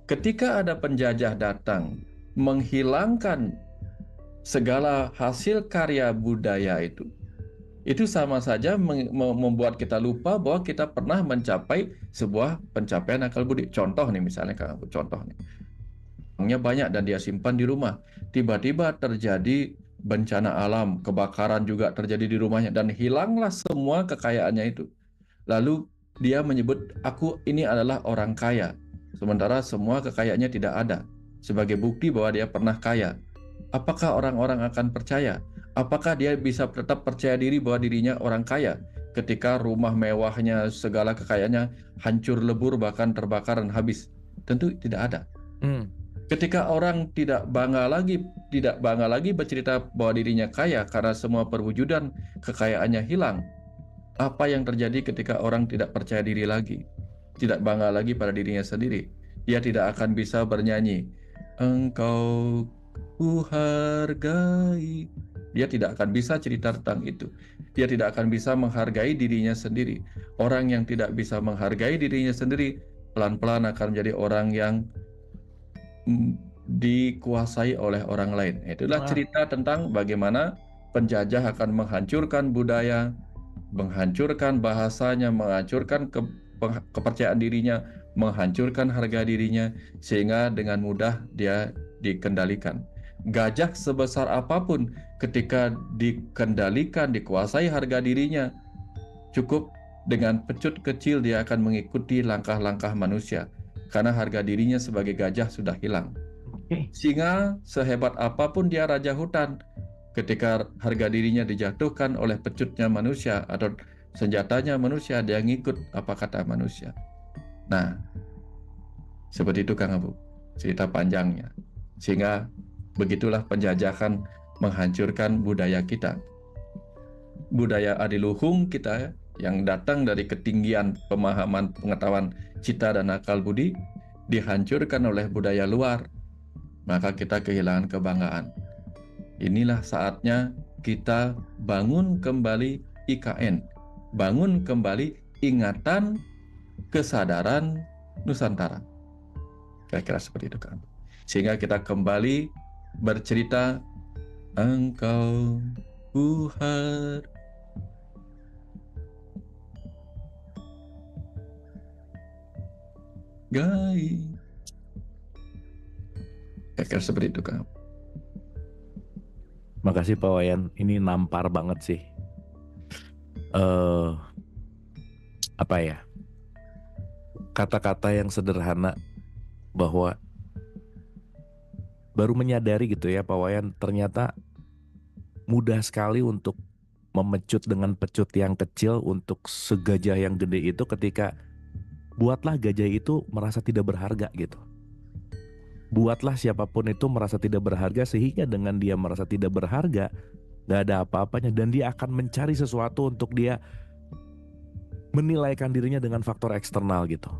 Ketika ada penjajah datang menghilangkan segala hasil karya budaya itu sama saja membuat kita lupa bahwa kita pernah mencapai sebuah pencapaian akal budi. Contoh nih, misalnya Kang Abu, contoh nih. Uangnya banyak dan dia simpan di rumah. Tiba-tiba terjadi bencana alam, kebakaran juga terjadi di rumahnya, dan hilanglah semua kekayaannya itu. Lalu dia menyebut, aku ini adalah orang kaya, sementara semua kekayaannya tidak ada, sebagai bukti bahwa dia pernah kaya. Apakah orang-orang akan percaya? Apakah dia bisa tetap percaya diri bahwa dirinya orang kaya ketika rumah mewahnya, segala kekayaannya hancur lebur, bahkan terbakar dan habis? Tentu tidak ada. Ketika orang tidak bangga lagi bercerita bahwa dirinya kaya karena semua perwujudan kekayaannya hilang, apa yang terjadi ketika orang tidak percaya diri lagi, tidak bangga lagi pada dirinya sendiri? Dia tidak akan bisa bernyanyi, engkau ku hargai. Dia tidak akan bisa cerita tentang itu. Dia tidak akan bisa menghargai dirinya sendiri. Orang yang tidak bisa menghargai dirinya sendiri pelan-pelan akan menjadi orang yang dikuasai oleh orang lain. Itulah cerita tentang bagaimana penjajah akan menghancurkan budaya, menghancurkan bahasanya, menghancurkan kepercayaan dirinya, menghancurkan harga dirinya, sehingga dengan mudah dia dikendalikan. Gajah sebesar apapun ketika dikendalikan, dikuasai harga dirinya, cukup dengan pecut kecil dia akan mengikuti langkah-langkah manusia. karena harga dirinya sebagai gajah sudah hilang. Singa sehebat apapun dia raja hutan, ketika harga dirinya dijatuhkan oleh pecutnya manusia atau senjatanya manusia, dia ngikut apa kata manusia. Nah, seperti itu Kang Abu, cerita panjangnya. Sehingga begitulah penjajahan menghancurkan budaya kita. Budaya adiluhung kita yang datang dari ketinggian pemahaman pengetahuan cita dan akal budi dihancurkan oleh budaya luar. Maka kita kehilangan kebanggaan. Inilah saatnya kita bangun kembali IKN, bangun kembali ingatan, kesadaran Nusantara. Kira-kira seperti itu kan. Sehingga kita kembali bercerita, Engkau Tuhan. Gai. Kira-kira seperti itu kan. Makasih Pak Wayan, ini nampar banget sih. Apa ya? Kata-kata yang sederhana bahwa baru menyadari gitu ya Pak Wayan, ternyata mudah sekali untuk memecut dengan pecut yang kecil untuk segajah yang gede itu, ketika buatlah gajah itu merasa tidak berharga gitu. Buatlah siapapun itu merasa tidak berharga, sehingga dengan dia merasa tidak berharga, gak ada apa-apanya, dan dia akan mencari sesuatu untuk dia menilaikan dirinya dengan faktor eksternal gitu.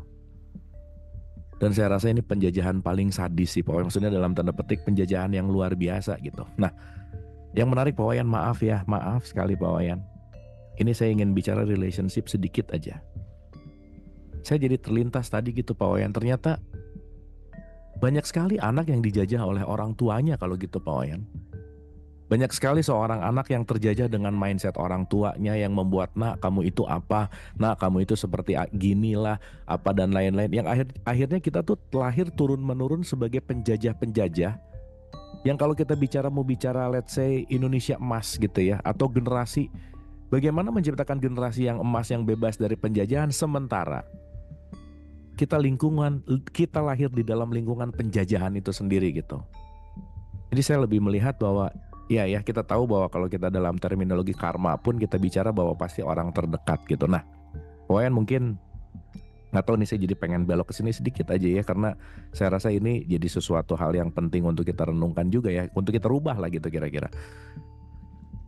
Dan saya rasa ini penjajahan paling sadis sih Pak Wayan, maksudnya dalam tanda petik penjajahan yang luar biasa gitu. Nah, yang menarik Pak Wayan, maaf sekali Pak Wayan, ini saya ingin bicara relationship sedikit aja. Saya jadi terlintas tadi gitu Pak Wayan, ternyata banyak sekali anak yang dijajah oleh orang tuanya kalau gitu Pak Wayan. Banyak sekali seorang anak yang terjajah dengan mindset orang tuanya yang membuat, nak kamu itu apa, nak kamu itu seperti gini lah, apa dan lain-lain. Yang akhirnya kita tuh lahir turun-menurun sebagai penjajah-penjajah. Yang kalau kita mau bicara let's say Indonesia emas gitu ya, atau generasi, bagaimana menciptakan generasi yang emas yang bebas dari penjajahan, sementara kita lahir di dalam lingkungan penjajahan itu sendiri gitu. Jadi saya lebih melihat bahwa ya kita tahu bahwa kalau kita dalam terminologi karma pun kita bicara bahwa pasti orang terdekat gitu. Nah, Wayan mungkin nggak tahu nih, saya jadi pengen belok ke sini sedikit aja ya, karena saya rasa ini jadi sesuatu hal yang penting untuk kita renungkan juga ya, untuk kita rubah lah gitu kira-kira.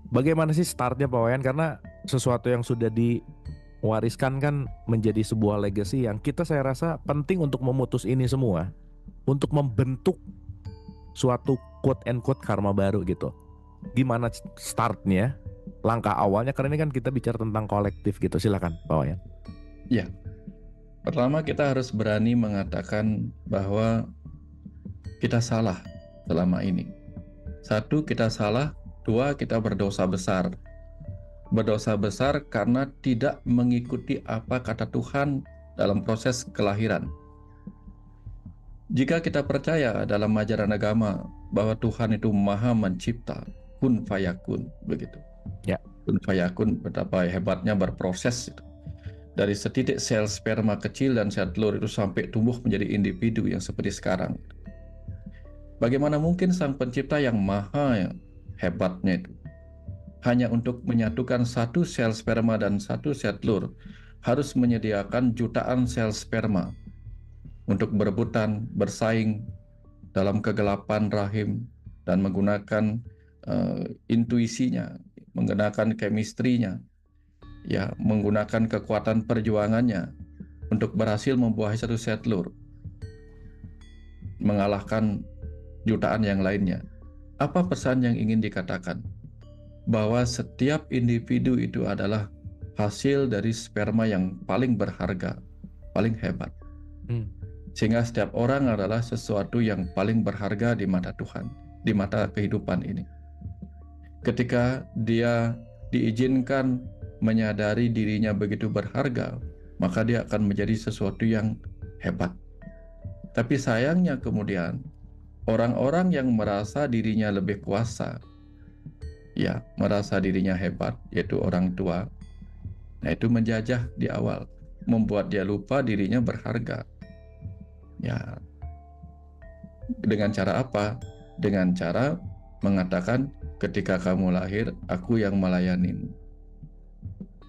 Bagaimana sih startnya Pak Wayan? Karena sesuatu yang sudah diwariskan kan menjadi sebuah legacy yang saya rasa penting untuk memutus ini semua, untuk membentuk suatu quote and quote karma baru gitu. Gimana startnya, langkah awalnya, karena ini kan kita bicara tentang kolektif gitu. Silakan Pak Wayan. Ya, pertama kita harus berani mengatakan bahwa kita salah selama ini. Satu, kita salah. Dua, kita berdosa besar. Berdosa besar karena tidak mengikuti apa kata Tuhan dalam proses kelahiran. Jika kita percaya dalam ajaran agama bahwa Tuhan itu maha mencipta, kun fayakun, begitu. Ya. Kun fayakun, betapa hebatnya berproses itu. Dari setitik sel sperma kecil dan sel telur itu sampai tumbuh menjadi individu yang seperti sekarang. Bagaimana mungkin sang pencipta yang maha hebatnya itu hanya untuk menyatukan satu sel sperma dan satu sel telur harus menyediakan jutaan sel sperma untuk berebutan, bersaing dalam kegelapan rahim dan menggunakan intuisinya, menggunakan chemistry-nya, ya, menggunakan kekuatan perjuangannya untuk berhasil membuahi satu sel telur, mengalahkan jutaan yang lainnya. Apa pesan yang ingin dikatakan? Bahwa setiap individu itu adalah hasil dari sperma yang paling berharga, paling hebat. Sehingga setiap orang adalah sesuatu yang paling berharga di mata Tuhan, di mata kehidupan ini. Ketika dia diizinkan menyadari dirinya begitu berharga, maka dia akan menjadi sesuatu yang hebat. Tapi sayangnya kemudian, orang-orang yang merasa dirinya lebih kuasa, ya, merasa dirinya hebat, yaitu orang tua, nah itu menjajah di awal, membuat dia lupa dirinya berharga. Ya, dengan cara apa? Dengan cara mengatakan ketika kamu lahir, aku yang melayanimu.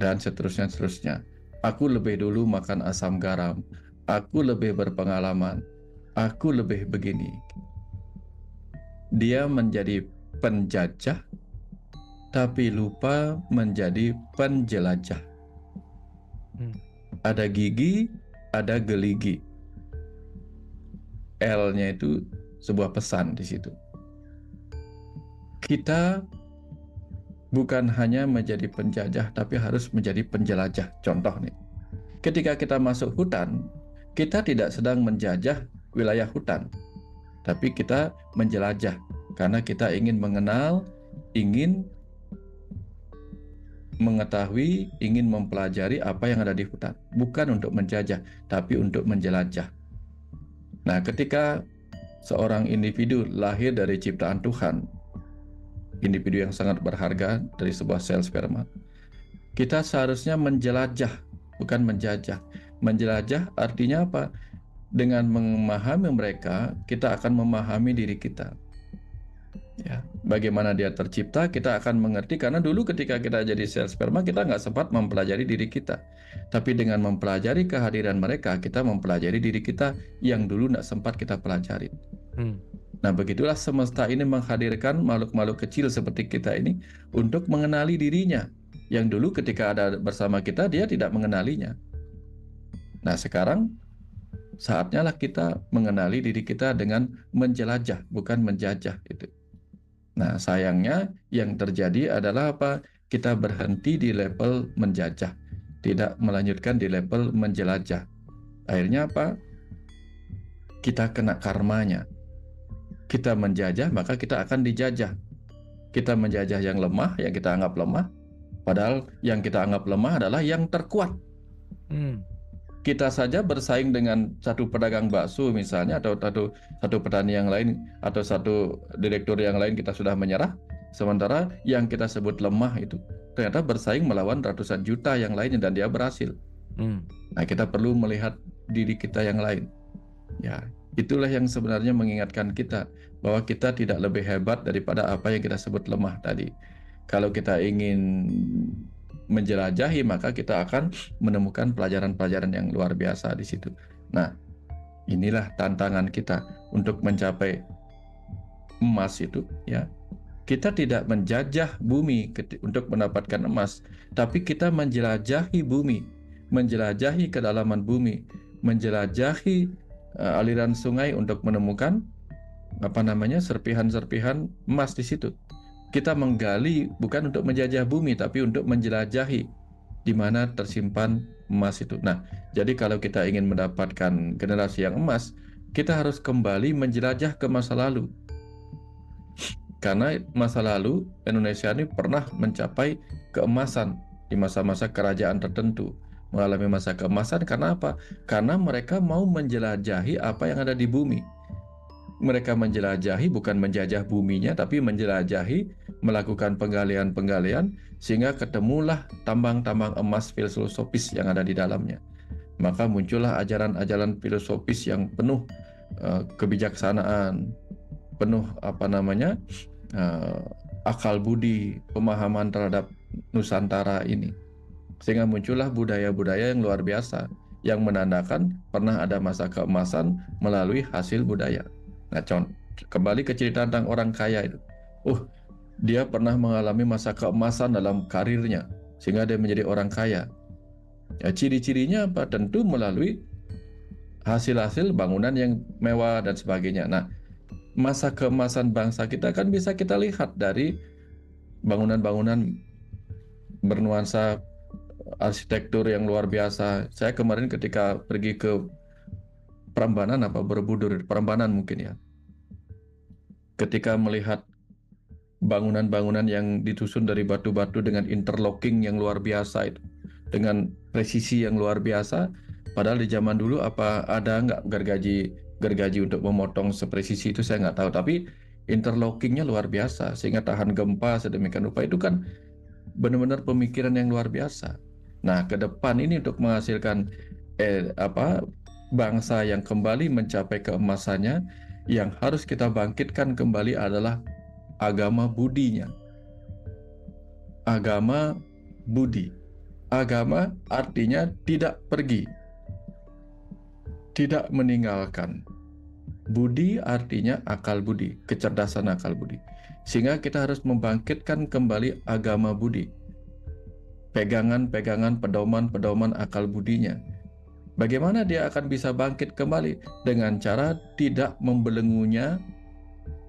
Dan seterusnya. Aku lebih dulu makan asam garam. Aku lebih berpengalaman. Aku lebih begini. Dia menjadi penjajah, tapi lupa menjadi penjelajah. Ada gigi, ada geligi. L-nya itu sebuah pesan di situ. Kita bukan hanya menjadi penjajah, tapi harus menjadi penjelajah. Contoh nih, ketika kita masuk hutan, kita tidak sedang menjajah wilayah hutan, tapi kita menjelajah karena kita ingin mengenal, ingin mengetahui, ingin mempelajari apa yang ada di hutan. Bukan untuk menjajah, tapi untuk menjelajah. Nah, ketika seorang individu lahir dari ciptaan Tuhan, individu yang sangat berharga dari sebuah sel sperma, kita seharusnya menjelajah, bukan menjajah. Menjelajah artinya apa? Dengan memahami mereka, kita akan memahami diri kita. Ya, bagaimana dia tercipta, kita akan mengerti, karena dulu ketika kita jadi sel sperma, kita nggak sempat mempelajari diri kita. Tapi dengan mempelajari kehadiran mereka, kita mempelajari diri kita yang dulu nggak sempat kita pelajari. Nah, begitulah semesta ini menghadirkan makhluk-makhluk kecil seperti kita ini untuk mengenali dirinya. Yang dulu ketika ada bersama kita, dia tidak mengenalinya. Nah, sekarang saatnya lah kita mengenali diri kita dengan menjelajah, bukan menjajah. Itu. Nah, sayangnya yang terjadi adalah apa? Kita berhenti di level menjajah, tidak melanjutkan di level menjelajah. Akhirnya apa? Kita kena karmanya. Kita menjajah, maka kita akan dijajah. Kita menjajah yang lemah, yang kita anggap lemah, padahal yang kita anggap lemah adalah yang terkuat. Kita saja bersaing dengan satu pedagang bakso misalnya, atau satu petani yang lain, atau satu direktur yang lain, kita sudah menyerah. Sementara yang kita sebut lemah itu ternyata bersaing melawan ratusan juta yang lainnya dan dia berhasil. Nah, kita perlu melihat diri kita yang lain. Ya, itulah yang sebenarnya mengingatkan kita bahwa kita tidak lebih hebat daripada apa yang kita sebut lemah tadi. Kalau kita ingin menjelajahi, maka kita akan menemukan pelajaran-pelajaran yang luar biasa di situ. Nah, inilah tantangan kita untuk mencapai emas itu, ya. Kita tidak menjajah bumi untuk mendapatkan emas, tapi kita menjelajahi bumi, menjelajahi kedalaman bumi, menjelajahi aliran sungai untuk menemukan serpihan-serpihan emas di situ. Kita menggali bukan untuk menjajah bumi, tapi untuk menjelajahi di mana tersimpan emas itu. Nah, jadi kalau kita ingin mendapatkan generasi yang emas, kita harus kembali menjelajah ke masa lalu. Karena masa lalu Indonesia ini pernah mencapai keemasan di masa-masa kerajaan tertentu. Mengalami masa keemasan karena apa? Karena mereka mau menjelajahi apa yang ada di bumi. Mereka menjelajahi bukan menjajah buminya, tapi menjelajahi, melakukan penggalian-penggalian, sehingga ketemulah tambang-tambang emas filosofis yang ada di dalamnya. Maka muncullah ajaran-ajaran filosofis yang penuh kebijaksanaan, penuh akal budi, pemahaman terhadap Nusantara ini. Sehingga muncullah budaya-budaya yang luar biasa, yang menandakan pernah ada masa keemasan melalui hasil budaya. Nah, kembali ke cerita tentang orang kaya itu. Dia pernah mengalami masa keemasan dalam karirnya, sehingga dia menjadi orang kaya. Ya, ciri-cirinya apa? Tentu melalui hasil-hasil bangunan yang mewah dan sebagainya. Nah, masa keemasan bangsa kita kan bisa kita lihat dari bangunan-bangunan bernuansa arsitektur yang luar biasa. Saya kemarin ketika pergi ke Prambanan Prambanan mungkin ya. Ketika melihat bangunan-bangunan yang disusun dari batu-batu dengan interlocking yang luar biasa itu, dengan presisi yang luar biasa, padahal di zaman dulu apa ada nggak gergaji untuk memotong sepresisi itu saya nggak tahu, tapi interlockingnya luar biasa sehingga tahan gempa sedemikian rupa. Itu kan benar-benar pemikiran yang luar biasa. Nah, ke depan ini untuk menghasilkan bangsa yang kembali mencapai keemasannya, yang harus kita bangkitkan kembali adalah agama budinya. Agama budi. Agama artinya tidak pergi, tidak meninggalkan. Budi artinya akal budi, kecerdasan akal budi. Sehingga kita harus membangkitkan kembali agama budi. Pegangan-pegangan, pedoman-pedoman akal budinya. Bagaimana dia akan bisa bangkit kembali? Dengan cara tidak membelenggunya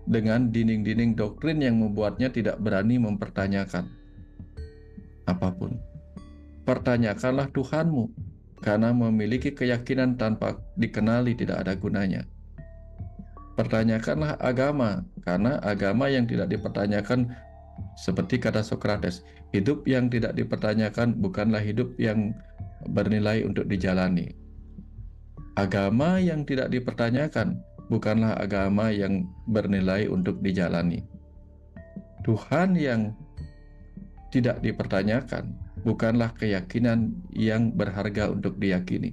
dengan dinding-dinding doktrin yang membuatnya tidak berani mempertanyakan apapun. Pertanyakanlah Tuhanmu, karena memiliki keyakinan tanpa dikenali tidak ada gunanya. Pertanyakanlah agama, karena agama yang tidak dipertanyakan, seperti kata Sokrates, hidup yang tidak dipertanyakan bukanlah hidup yang bernilai untuk dijalani. Agama yang tidak dipertanyakan bukanlah agama yang bernilai untuk dijalani. Tuhan yang tidak dipertanyakan bukanlah keyakinan yang berharga untuk diyakini.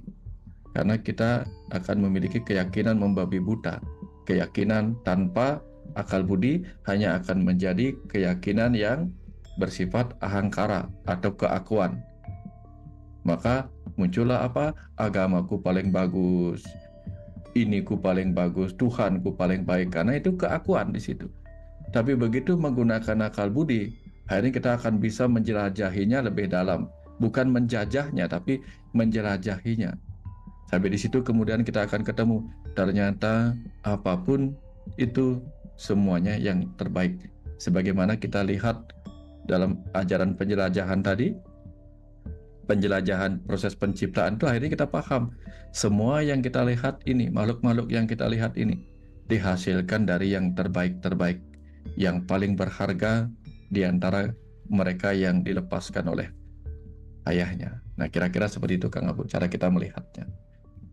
Karena kita akan memiliki keyakinan membabi buta. Keyakinan tanpa akal budi hanya akan menjadi keyakinan yang bersifat ahangkara atau keakuan. Maka muncullah apa? Agamaku paling bagus, iniku paling bagus, Tuhanku paling baik, karena itu keakuan di situ. Tapi begitu menggunakan akal budi, hari ini kita akan bisa menjelajahinya lebih dalam, bukan menjajahnya tapi menjelajahinya. Sampai di situ kemudian kita akan ketemu, ternyata apapun itu semuanya yang terbaik. Sebagaimana kita lihat dalam ajaran penjelajahan tadi, penjelajahan proses penciptaan itu akhirnya kita paham, semua yang kita lihat ini, makhluk-makhluk yang kita lihat ini, dihasilkan dari yang terbaik-terbaik, yang paling berharga di antara mereka yang dilepaskan oleh ayahnya. Nah, kira-kira seperti itu Kang Abu, cara kita melihatnya.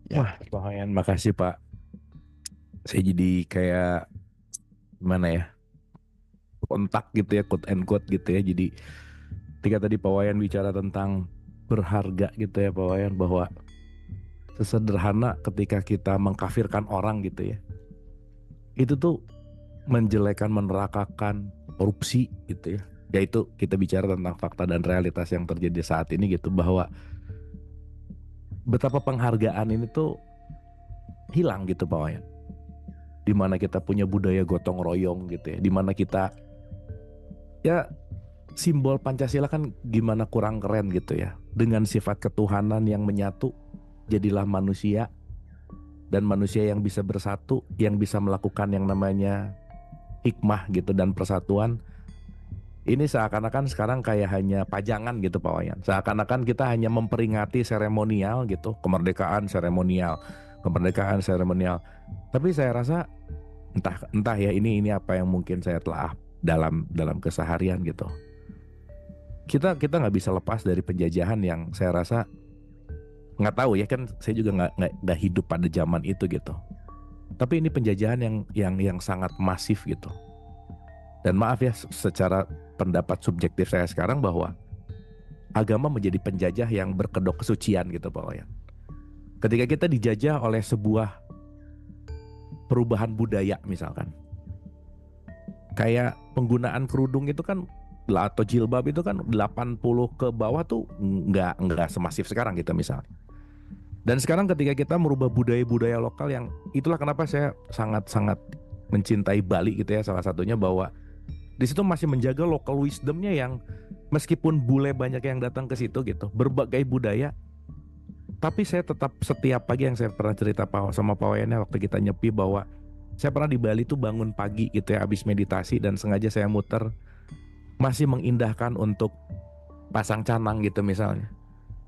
Ya. Wah, Pak Wayan, makasih Pak. Saya jadi kayak gimana ya, kontak gitu ya, quote and quote gitu ya. Jadi ketika tadi Pak Wayan bicara tentang berharga gitu ya Pak Wayan, bahwa sesederhana ketika kita mengkafirkan orang gitu ya, itu tuh menjelekan, menerakakan, korupsi gitu ya. Yaitu kita bicara tentang fakta dan realitas yang terjadi saat ini gitu, bahwa betapa penghargaan ini tuh hilang gitu Pak Wayan. Dimana kita punya budaya gotong royong gitu ya, dimana kita ya simbol Pancasila kan gimana kurang keren gitu ya, dengan sifat ketuhanan yang menyatu, jadilah manusia, dan manusia yang bisa bersatu, yang bisa melakukan yang namanya hikmah gitu dan persatuan. Ini seakan-akan sekarang kayak hanya pajangan gitu Pak Wayan. Seakan-akan kita hanya memperingati seremonial gitu, kemerdekaan seremonial. Tapi saya rasa entah ya, ini apa yang mungkin saya telah dalam keseharian gitu. Kita nggak bisa lepas dari penjajahan yang saya rasa, nggak tahu ya kan, saya juga nggak hidup pada zaman itu gitu. Tapi ini penjajahan yang sangat masif gitu. Dan maaf ya, secara pendapat subjektif saya sekarang, bahwa agama menjadi penjajah yang berkedok kesucian gitu Pak Wayan. Ketika kita dijajah oleh sebuah perubahan budaya misalkan, kayak penggunaan kerudung itu kan, atau jilbab itu kan 80 ke bawah tuh nggak semasif sekarang gitu misalnya. Dan sekarang ketika kita merubah budaya-budaya lokal, yang itulah kenapa saya sangat-sangat mencintai Bali gitu ya, salah satunya bahwa di situ masih menjaga local wisdomnya, yang meskipun bule banyak yang datang ke situ gitu, berbagai budaya, tapi saya tetap setiap pagi, yang saya pernah cerita sama Pak Wayan waktu kita nyepi, bahwa saya pernah di Bali tuh bangun pagi gitu ya, habis meditasi, dan sengaja saya muter, masih mengindahkan untuk pasang canang gitu misalnya,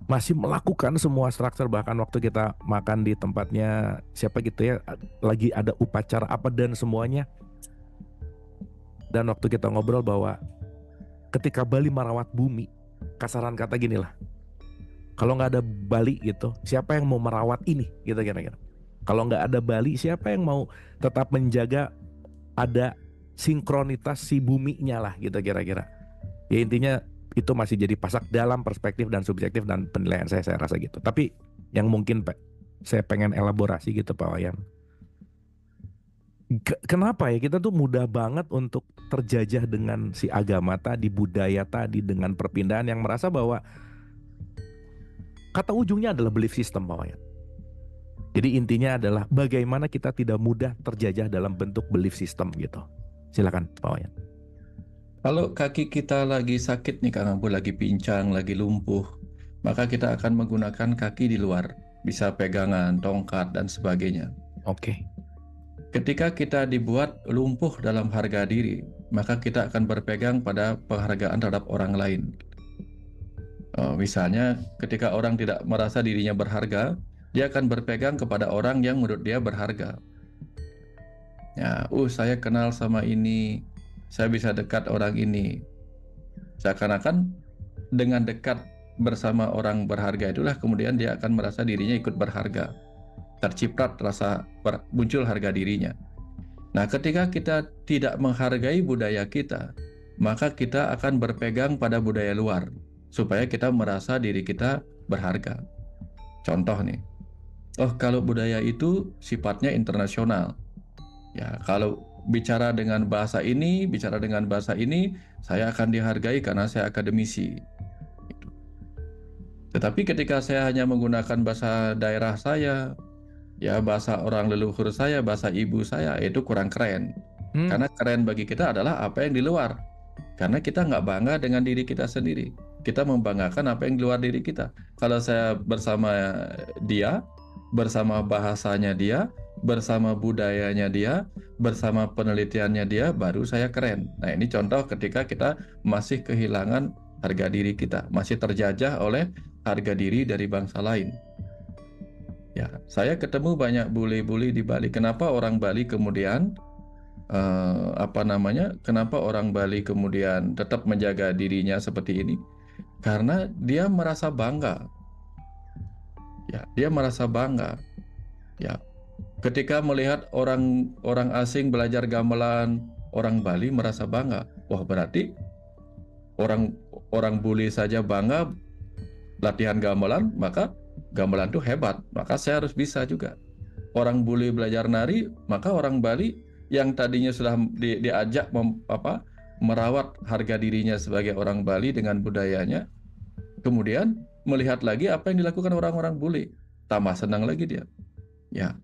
masih melakukan semua struktur, bahkan waktu kita makan di tempatnya siapa gitu ya, lagi ada upacara apa dan semuanya. Dan waktu kita ngobrol bahwa ketika Bali merawat bumi, kasaran kata gini lah, kalau nggak ada Bali gitu, siapa yang mau merawat ini gitu kira-kira. Kalau nggak ada Bali, siapa yang mau tetap menjaga ada sinkronitas si buminya lah gitu kira-kira. Ya intinya itu masih jadi pasak dalam perspektif dan subjektif dan penilaian saya rasa gitu. Tapi yang mungkin saya pengen elaborasi gitu Pak Wayan. Kenapa ya kita tuh mudah banget untuk terjajah dengan si agama tadi, budaya tadi, dengan perpindahan yang merasa bahwa kata ujungnya adalah belief system Pak Wayan. Jadi intinya adalah bagaimana kita tidak mudah terjajah dalam bentuk belief system gitu. Silakan Pak Wayan. Kalau kaki kita lagi sakit nih Kang Abu, lagi pincang, lagi lumpuh, maka kita akan menggunakan kaki di luar, bisa pegangan, tongkat, dan sebagainya. Oke. Ketika kita dibuat lumpuh dalam harga diri, maka kita akan berpegang pada penghargaan terhadap orang lain. Misalnya, ketika orang tidak merasa dirinya berharga, dia akan berpegang kepada orang yang menurut dia berharga. Ya, saya kenal sama ini, saya bisa dekat orang ini. Seakan-akan dengan dekat bersama orang berharga itulah kemudian dia akan merasa dirinya ikut berharga. Terciprat rasa muncul harga dirinya. Nah, ketika kita tidak menghargai budaya kita, maka kita akan berpegang pada budaya luar supaya kita merasa diri kita berharga. Contoh nih, kalau budaya itu sifatnya internasional. Ya, kalau bicara dengan bahasa ini, saya akan dihargai karena saya akademisi. Tetapi ketika saya hanya menggunakan bahasa daerah saya, ya bahasa orang leluhur saya, bahasa ibu saya, itu kurang keren. Karena keren bagi kita adalah apa yang di luar. Karena kita nggak bangga dengan diri kita sendiri. Kita membanggakan apa yang di luar diri kita. Kalau saya bersama dia, bersama bahasanya dia, bersama budayanya dia, bersama penelitiannya dia, baru saya keren. Nah, ini contoh ketika kita masih kehilangan harga diri kita, masih terjajah oleh harga diri dari bangsa lain. Ya, saya ketemu banyak bule-bule di Bali. Kenapa orang Bali kemudian kenapa orang Bali kemudian tetap menjaga dirinya seperti ini? Karena dia merasa bangga. Ya, dia merasa bangga. Ya, ketika melihat orang asing belajar gamelan, orang Bali merasa bangga. Wah, berarti orang bule saja bangga latihan gamelan, maka gamelan itu hebat, maka saya harus bisa juga. Orang bule belajar nari, maka orang Bali yang tadinya sudah diajak merawat harga dirinya sebagai orang Bali dengan budayanya, kemudian melihat lagi apa yang dilakukan orang-orang bule, tambah senang lagi dia. Ya,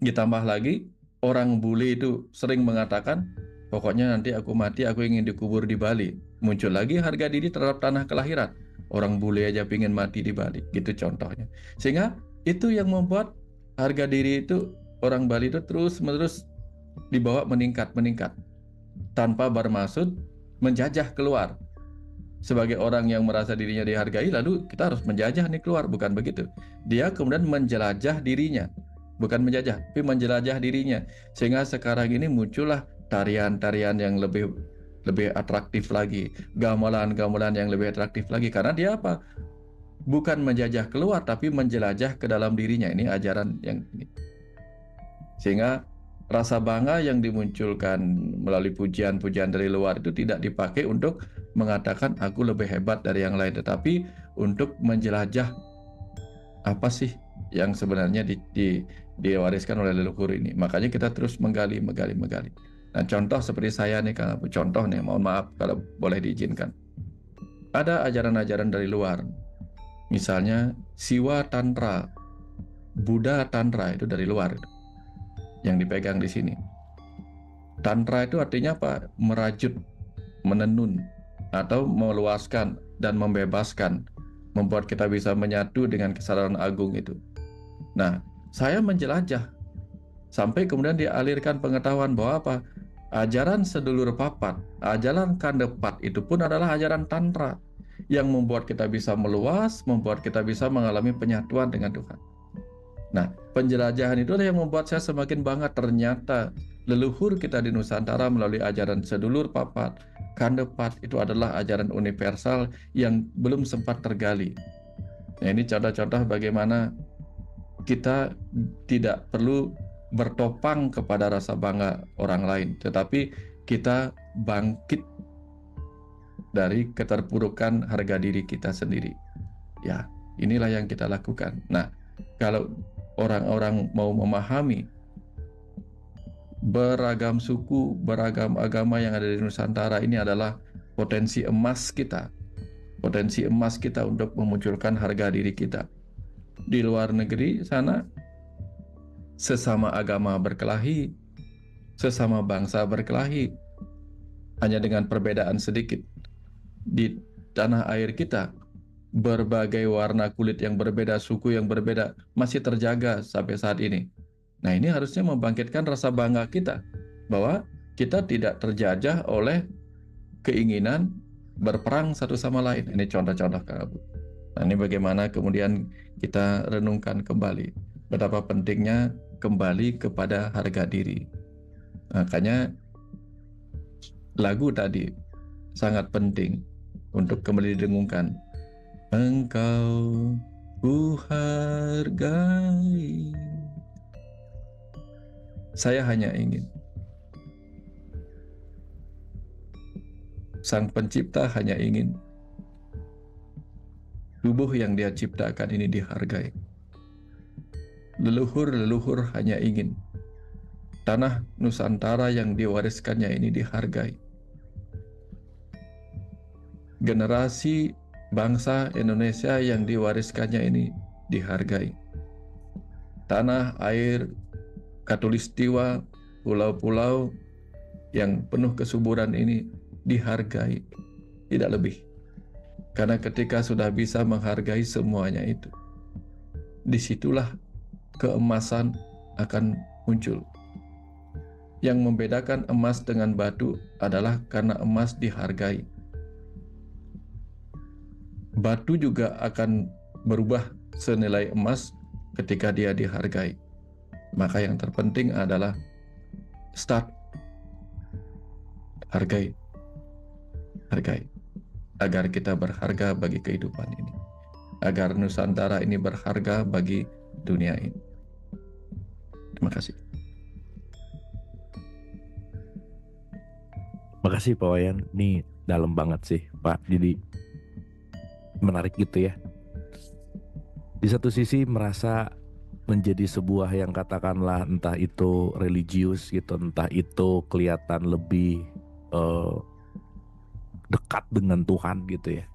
ditambah lagi orang bule itu sering mengatakan, pokoknya nanti aku mati, aku ingin dikubur di Bali. Muncul lagi harga diri terhadap tanah kelahiran. Orang bule aja pingin mati di Bali, gitu contohnya. Sehingga itu yang membuat harga diri itu orang Bali itu terus-menerus dibawa meningkat, tanpa bermaksud menjajah keluar. Sebagai orang yang merasa dirinya dihargai, lalu kita harus menjajah nih keluar, bukan begitu. Dia kemudian menjelajah dirinya, bukan menjajah, tapi menjelajah dirinya. Sehingga sekarang ini muncullah tarian-tarian yang lebih atraktif lagi, gamelan-gamelan yang lebih atraktif lagi, karena dia apa? Bukan menjajah keluar, tapi menjelajah ke dalam dirinya. Ini ajaran yang ini. Sehingga rasa bangga yang dimunculkan melalui pujian-pujian dari luar itu tidak dipakai untuk mengatakan aku lebih hebat dari yang lain, tetapi untuk menjelajah apa sih yang sebenarnya diwariskan oleh leluhur ini. Makanya kita terus menggali. Nah, contoh seperti saya nih Kang Abu, contoh nih, mohon maaf kalau boleh diizinkan. Ada ajaran-ajaran dari luar. Misalnya Siwa Tantra, Buddha Tantra, itu dari luar yang dipegang di sini. Tantra itu artinya apa? Merajut, menenun, atau meluaskan dan membebaskan, membuat kita bisa menyatu dengan kesadaran agung itu. Nah, saya menjelajah sampai kemudian dialirkan pengetahuan bahwa apa? Ajaran sedulur papat, ajaran kandepat itu pun adalah ajaran tantra yang membuat kita bisa meluas, membuat kita bisa mengalami penyatuan dengan Tuhan. Nah, penjelajahan itu yang membuat saya semakin bangga. Ternyata leluhur kita di Nusantara melalui ajaran sedulur papat, kandepat itu adalah ajaran universal yang belum sempat tergali. Nah, ini contoh-contoh bagaimana kita tidak perlu bertopang kepada rasa bangga orang lain, tetapi kita bangkit dari keterpurukan harga diri kita sendiri. Ya, inilah yang kita lakukan. Nah, kalau orang-orang mau memahami beragam suku, beragam agama yang ada di Nusantara ini adalah potensi emas kita. Potensi emas kita untuk memunculkan harga diri kita. Di luar negeri sana, sesama agama berkelahi, sesama bangsa berkelahi, hanya dengan perbedaan sedikit. Di tanah air kita, berbagai warna kulit yang berbeda, suku yang berbeda, masih terjaga sampai saat ini. Nah, ini harusnya membangkitkan rasa bangga kita, bahwa kita tidak terjajah oleh keinginan berperang satu sama lain. Ini contoh-contoh Kak Abu. Nah, ini bagaimana kemudian kita renungkan kembali betapa pentingnya kembali kepada harga diri. Makanya lagu tadi sangat penting untuk kembali didengungkan. Engkau ku hargai. Saya hanya ingin, Sang Pencipta hanya ingin tubuh yang Dia ciptakan ini dihargai. Leluhur-leluhur hanya ingin tanah Nusantara yang diwariskannya ini dihargai. Generasi bangsa Indonesia yang diwariskannya ini dihargai. Tanah air Katulistiwa, pulau-pulau yang penuh kesuburan ini dihargai, tidak lebih. Karena ketika sudah bisa menghargai semuanya itu, disitulah keemasan akan muncul. Yang membedakan emas dengan batu adalah karena emas dihargai. Batu juga akan berubah senilai emas ketika dia dihargai. Maka yang terpenting adalah start. Hargai. Agar kita berharga bagi kehidupan ini. Agar Nusantara ini berharga bagi dunia ini. Terima kasih. Makasih Pak Wayan, ini dalam banget sih Pak. Jadi menarik gitu ya. Di satu sisi merasa menjadi sebuah yang katakanlah entah itu religius gitu, entah itu kelihatan lebih dekat dengan Tuhan gitu ya.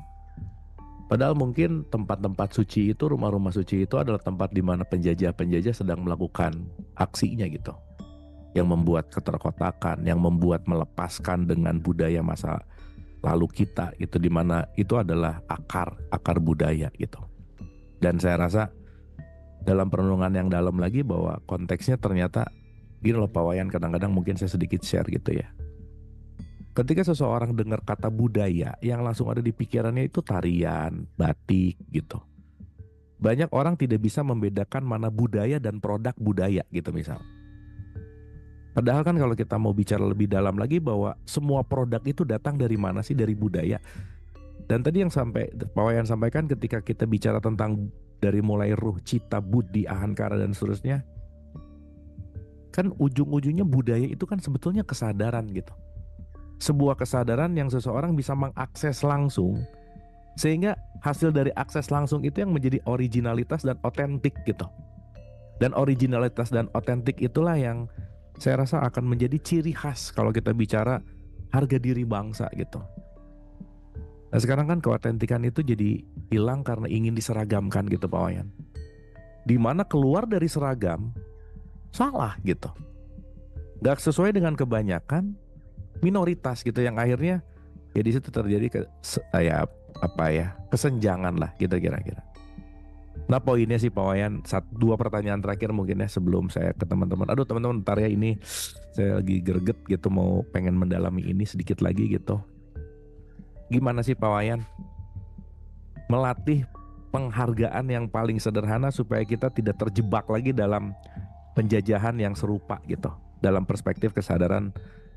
Padahal mungkin tempat-tempat suci itu, rumah-rumah suci itu adalah tempat di mana penjajah-penjajah sedang melakukan aksinya gitu. Yang membuat keterkotakan, yang membuat melepaskan dengan budaya masa lalu kita itu, di mana itu adalah akar budaya gitu. Dan saya rasa dalam perenungan yang dalam lagi bahwa konteksnya ternyata gini loh Pak Wayan, kadang-kadang mungkin saya sedikit share gitu ya. Ketika seseorang dengar kata budaya, yang langsung ada di pikirannya itu tarian, batik gitu. Banyak orang tidak bisa membedakan mana budaya dan produk budaya gitu misal. Padahal kan kalau kita mau bicara lebih dalam lagi bahwa semua produk itu datang dari mana sih? Dari budaya. Dan tadi yang Pak Wayan sampaikan ketika kita bicara tentang dari mulai ruh, cita, budi, ahankara dan seterusnya, kan ujung-ujungnya budaya itu kan sebetulnya kesadaran gitu. Sebuah kesadaran yang seseorang bisa mengakses langsung, sehingga hasil dari akses langsung itu yang menjadi originalitas dan otentik gitu. Dan originalitas dan otentik itulah yang saya rasa akan menjadi ciri khas kalau kita bicara harga diri bangsa gitu. Nah sekarang kan keotentikan itu jadi hilang karena ingin diseragamkan gitu Pak Wayan. Dimana keluar dari seragam salah gitu, gak sesuai dengan kebanyakan, minoritas gitu, yang akhirnya ya di situ terjadi kesenjangan lah gitu kira-kira. Nah poinnya sih Pak Wayan, dua pertanyaan terakhir mungkin ya sebelum saya ke teman-teman. Aduh teman-teman, ntar ya, ini saya lagi greget gitu, mau pengen mendalami ini sedikit lagi gitu. Gimana sih Pak Wayan melatih penghargaan yang paling sederhana supaya kita tidak terjebak lagi dalam penjajahan yang serupa gitu, dalam perspektif kesadaran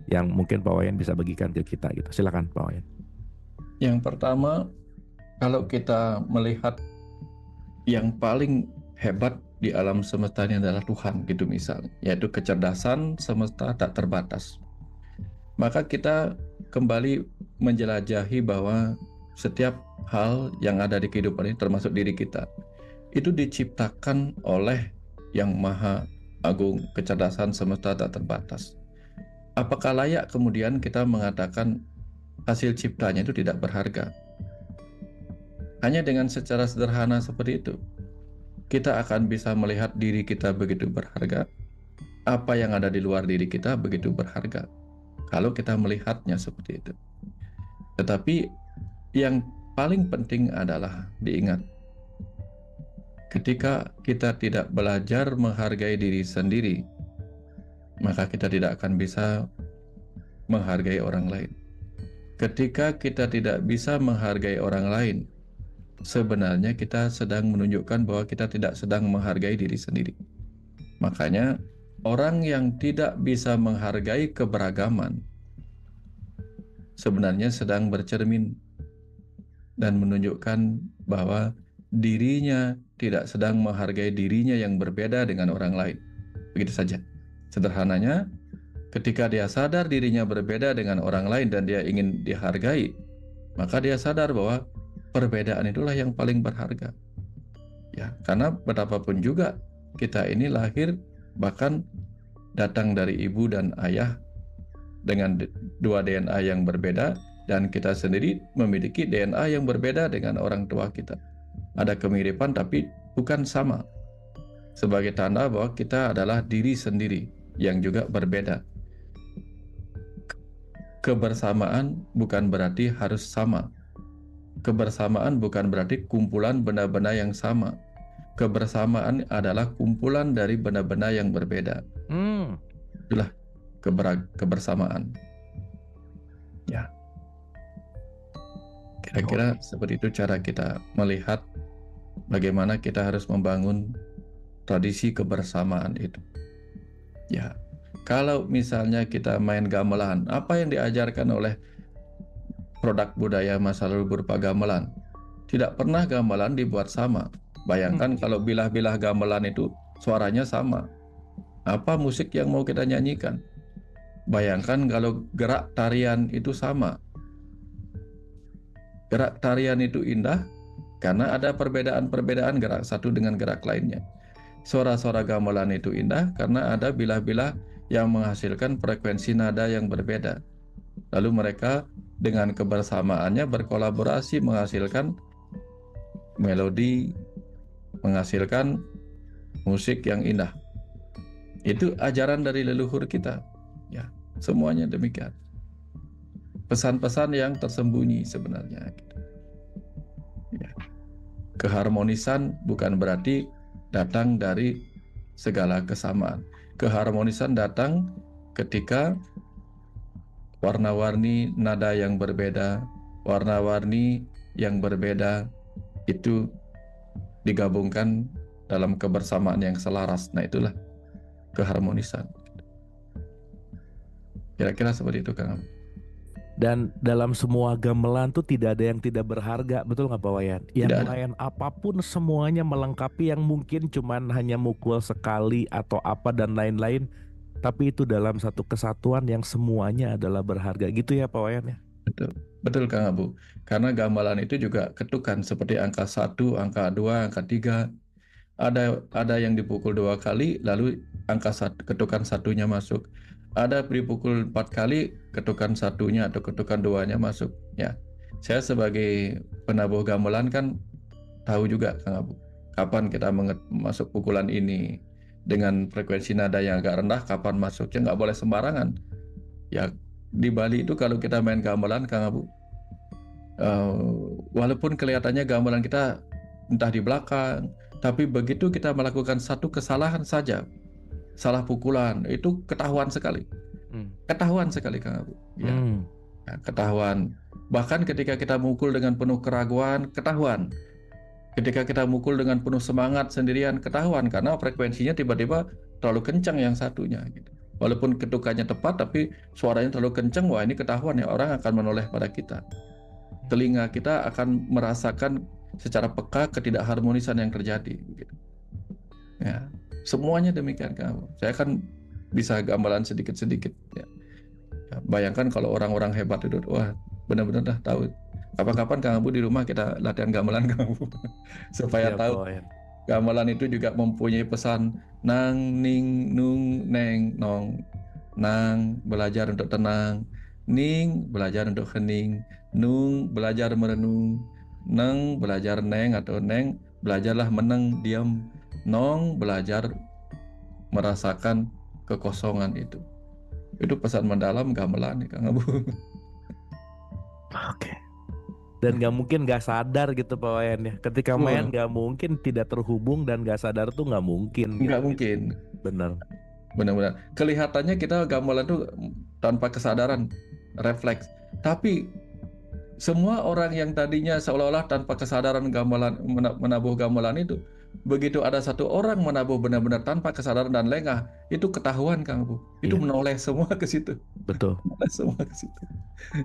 yang mungkin Pak Wayan bisa bagikan ke kita gitu. Silakan Pak Wayan. Yang pertama, kalau kita melihat yang paling hebat di alam semesta ini adalah Tuhan gitu misalnya, yaitu kecerdasan semesta tak terbatas. Maka kita kembali menjelajahi bahwa setiap hal yang ada di kehidupan ini termasuk diri kita itu diciptakan oleh Yang Maha Agung, kecerdasan semesta tak terbatas. Apakah layak kemudian kita mengatakan hasil ciptanya itu tidak berharga? Hanya dengan secara sederhana seperti itu, kita akan bisa melihat diri kita begitu berharga. Apa yang ada di luar diri kita begitu berharga, kalau kita melihatnya seperti itu. Tetapi yang paling penting adalah diingat, ketika kita tidak belajar menghargai diri sendiri, maka kita tidak akan bisa menghargai orang lain. Ketika kita tidak bisa menghargai orang lain, sebenarnya kita sedang menunjukkan bahwa kita tidak sedang menghargai diri sendiri. Makanya orang yang tidak bisa menghargai keberagaman sebenarnya sedang bercermin dan menunjukkan bahwa dirinya tidak sedang menghargai dirinya yang berbeda dengan orang lain. Begitu saja. Sederhananya, ketika dia sadar dirinya berbeda dengan orang lain dan dia ingin dihargai, maka dia sadar bahwa perbedaan itulah yang paling berharga. Ya, karena betapapun juga kita ini lahir bahkan datang dari ibu dan ayah dengan dua DNA yang berbeda, dan kita sendiri memiliki DNA yang berbeda dengan orang tua kita. Ada kemiripan tapi bukan sama. Sebagai tanda bahwa kita adalah diri sendiri yang juga berbeda. Kebersamaan bukan berarti harus sama. Kebersamaan bukan berarti kumpulan benda-benda yang sama. Kebersamaan adalah kumpulan dari benda-benda yang berbeda. Itulah kebersamaan. Ya. Kira-kira seperti itu cara kita melihat bagaimana kita harus membangun tradisi kebersamaan itu. Ya. Kalau misalnya kita main gamelan, apa yang diajarkan oleh produk budaya masa lalu berupa gamelan? Tidak pernah gamelan dibuat sama. Bayangkan kalau bilah-bilah gamelan itu suaranya sama. Apa musik yang mau kita nyanyikan? Bayangkan kalau gerak tarian itu sama. Gerak tarian itu indah karena ada perbedaan-perbedaan gerak satu dengan gerak lainnya. Suara-suara gamelan itu indah karena ada bilah-bilah yang menghasilkan frekuensi nada yang berbeda. Lalu mereka dengan kebersamaannya berkolaborasi menghasilkan melodi, menghasilkan musik yang indah. Itu ajaran dari leluhur kita. Ya, semuanya demikian. Pesan-pesan yang tersembunyi sebenarnya. Ya. Keharmonisan bukan berarti datang dari segala kesamaan. Keharmonisan datang ketika warna-warni nada yang berbeda, warna-warni yang berbeda itu digabungkan dalam kebersamaan yang selaras. Nah, itulah keharmonisan. Kira-kira seperti itu, Kang. Dan dalam semua gamelan tuh tidak ada yang tidak berharga, betul nggak Pak Wayan? Yang lain apapun semuanya melengkapi, yang mungkin cuman hanya mukul sekali atau apa dan lain-lain, tapi itu dalam satu kesatuan yang semuanya adalah berharga, gitu ya Pak Wayan ya? Betul, betul Kang Abu. Karena gamelan itu juga ketukan seperti angka 1, angka 2, angka 3. Ada yang dipukul 2 kali, lalu angka ketukan satunya masuk. Ada dipukul 4 kali, ketukan satunya atau ketukan 2-nya masuk. Ya, saya sebagai penabuh gamelan kan tahu juga Kang Abu, kapan kita masuk pukulan ini dengan frekuensi nada yang agak rendah, kapan masuknya, nggak boleh sembarangan. Ya, di Bali itu kalau kita main gamelan Kang Abu, walaupun kelihatannya gamelan kita entah di belakang, tapi begitu kita melakukan satu kesalahan saja, salah pukulan, itu ketahuan sekali. Ketahuan sekali Kang Abu. Ya. Ya, ketahuan. Bahkan ketika kita mukul dengan penuh keraguan, ketahuan. Ketika kita mukul dengan penuh semangat sendirian, ketahuan, karena frekuensinya tiba-tiba terlalu kencang yang satunya gitu. Walaupun ketukannya tepat tapi suaranya terlalu kencang, wah ini ketahuan ya, orang akan menoleh pada kita. Telinga kita akan merasakan secara peka ketidakharmonisan yang terjadi gitu. Ya. Semuanya demikian Kang. Saya kan bisa gamelan sedikit-sedikit. Ya. Ya, bayangkan kalau orang-orang hebat itu, wah benar-benar dah tahu. Kapan-kapan Kang Abu di rumah kita latihan gamelan Kang Abu supaya tahu Gamelan itu juga mempunyai pesan nang, ning, nung, neng, nong. Nang belajar untuk tenang, ning belajar untuk hening, nung belajar merenung, neng belajar neng atau neng belajarlah meneng diam, nong belajar merasakan kekosongan itu. Itu pesan mendalam gamelan nih Kang Abu. Oke. Dan nggak mungkin nggak sadar gitu Pak Wayan ya. Ketika main Wah, nggak mungkin tidak terhubung dan nggak sadar tuh nggak mungkin gitu. nggak mungkin. Bener. Benar-benar. Kelihatannya kita gamelan tuh tanpa kesadaran, refleks. Tapi semua orang yang tadinya seolah-olah tanpa kesadaran gamelan menabuh gamelan itu, begitu ada satu orang menabuh benar-benar tanpa kesadaran dan lengah, itu ketahuan Kang Bu. Itu Iya, menoleh semua ke situ. betul. Menoleh semua ke situ.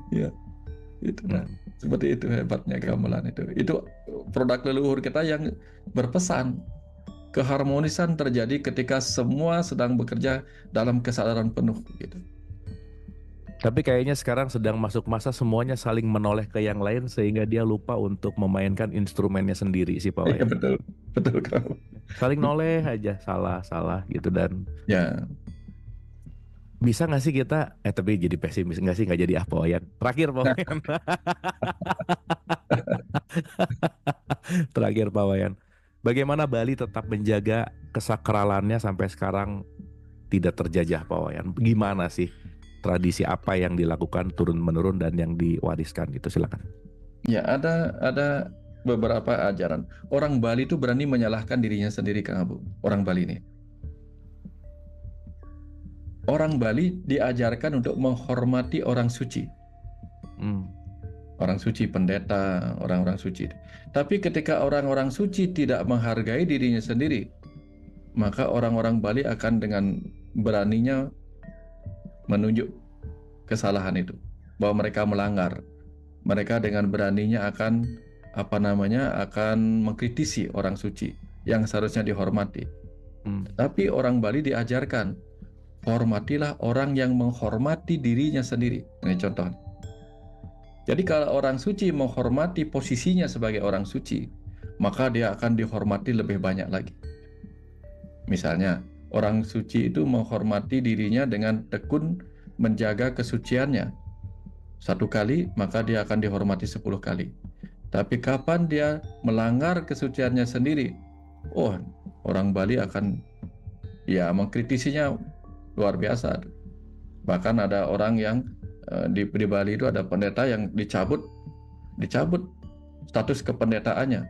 Iya, itu nah. Hmm. Seperti itu hebatnya gamelan itu. Itu produk leluhur kita yang berpesan keharmonisan terjadi ketika semua sedang bekerja dalam kesadaran penuh gitu. Tapi kayaknya sekarang sedang masuk masa semuanya saling menoleh ke yang lain sehingga dia lupa untuk memainkan instrumennya sendiri sih Pak Iya Wayan. betul, betul kamu. Saling noleh aja, salah gitu. Dan Ya, bisa nggak sih kita, tapi jadi pesimis nggak sih, nggak jadi Pak Wayan. Terakhir Pak Wayan. Terakhir Pak Wayan. Bagaimana Bali tetap menjaga kesakralannya sampai sekarang tidak terjajah Pak Wayan? Gimana sih tradisi apa yang dilakukan turun menurun dan yang diwariskan gitu, silakan. ya ada beberapa ajaran. Orang Bali itu berani menyalahkan dirinya sendiri Kang Abu. Orang Bali ini. Orang Bali diajarkan untuk menghormati orang suci. Orang suci, pendeta, orang-orang suci. Tapi ketika orang-orang suci tidak menghargai dirinya sendiri, maka orang-orang Bali akan dengan beraninya menunjuk kesalahan itu, bahwa mereka melanggar. Mereka dengan beraninya akan akan mengkritisi orang suci yang seharusnya dihormati. Tapi orang Bali diajarkan, hormatilah orang yang menghormati dirinya sendiri. Ini contoh. Jadi kalau orang suci menghormati posisinya sebagai orang suci, maka dia akan dihormati lebih banyak lagi. Misalnya, orang suci itu menghormati dirinya dengan tekun menjaga kesuciannya. 1 kali, maka dia akan dihormati 10 kali. Tapi kapan dia melanggar kesuciannya sendiri, orang Bali akan mengkritisinya luar biasa. Bahkan ada orang yang di Bali itu ada pendeta yang dicabut status kependetaannya,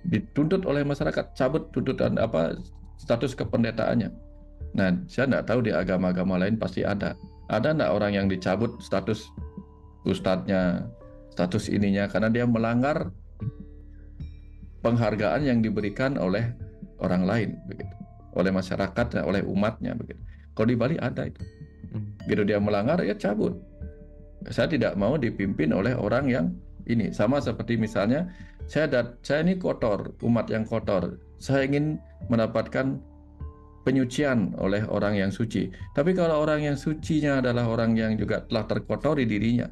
dituntut oleh masyarakat, cabut tuntutan status kependetaannya. Nah, saya nggak tahu di agama-agama lain pasti ada nggak orang yang dicabut status ustadznya, status ininya karena dia melanggar penghargaan yang diberikan oleh orang lain begitu, oleh masyarakat, oleh umatnya begitu. Kalau di Bali ada itu. Gitu dia melanggar ya cabut. Saya tidak mau dipimpin oleh orang yang ini. Sama seperti misalnya saya ini kotor, umat yang kotor. Saya ingin mendapatkan penyucian oleh orang yang suci. Tapi kalau orang yang sucinya adalah orang yang juga telah terkotori dirinya,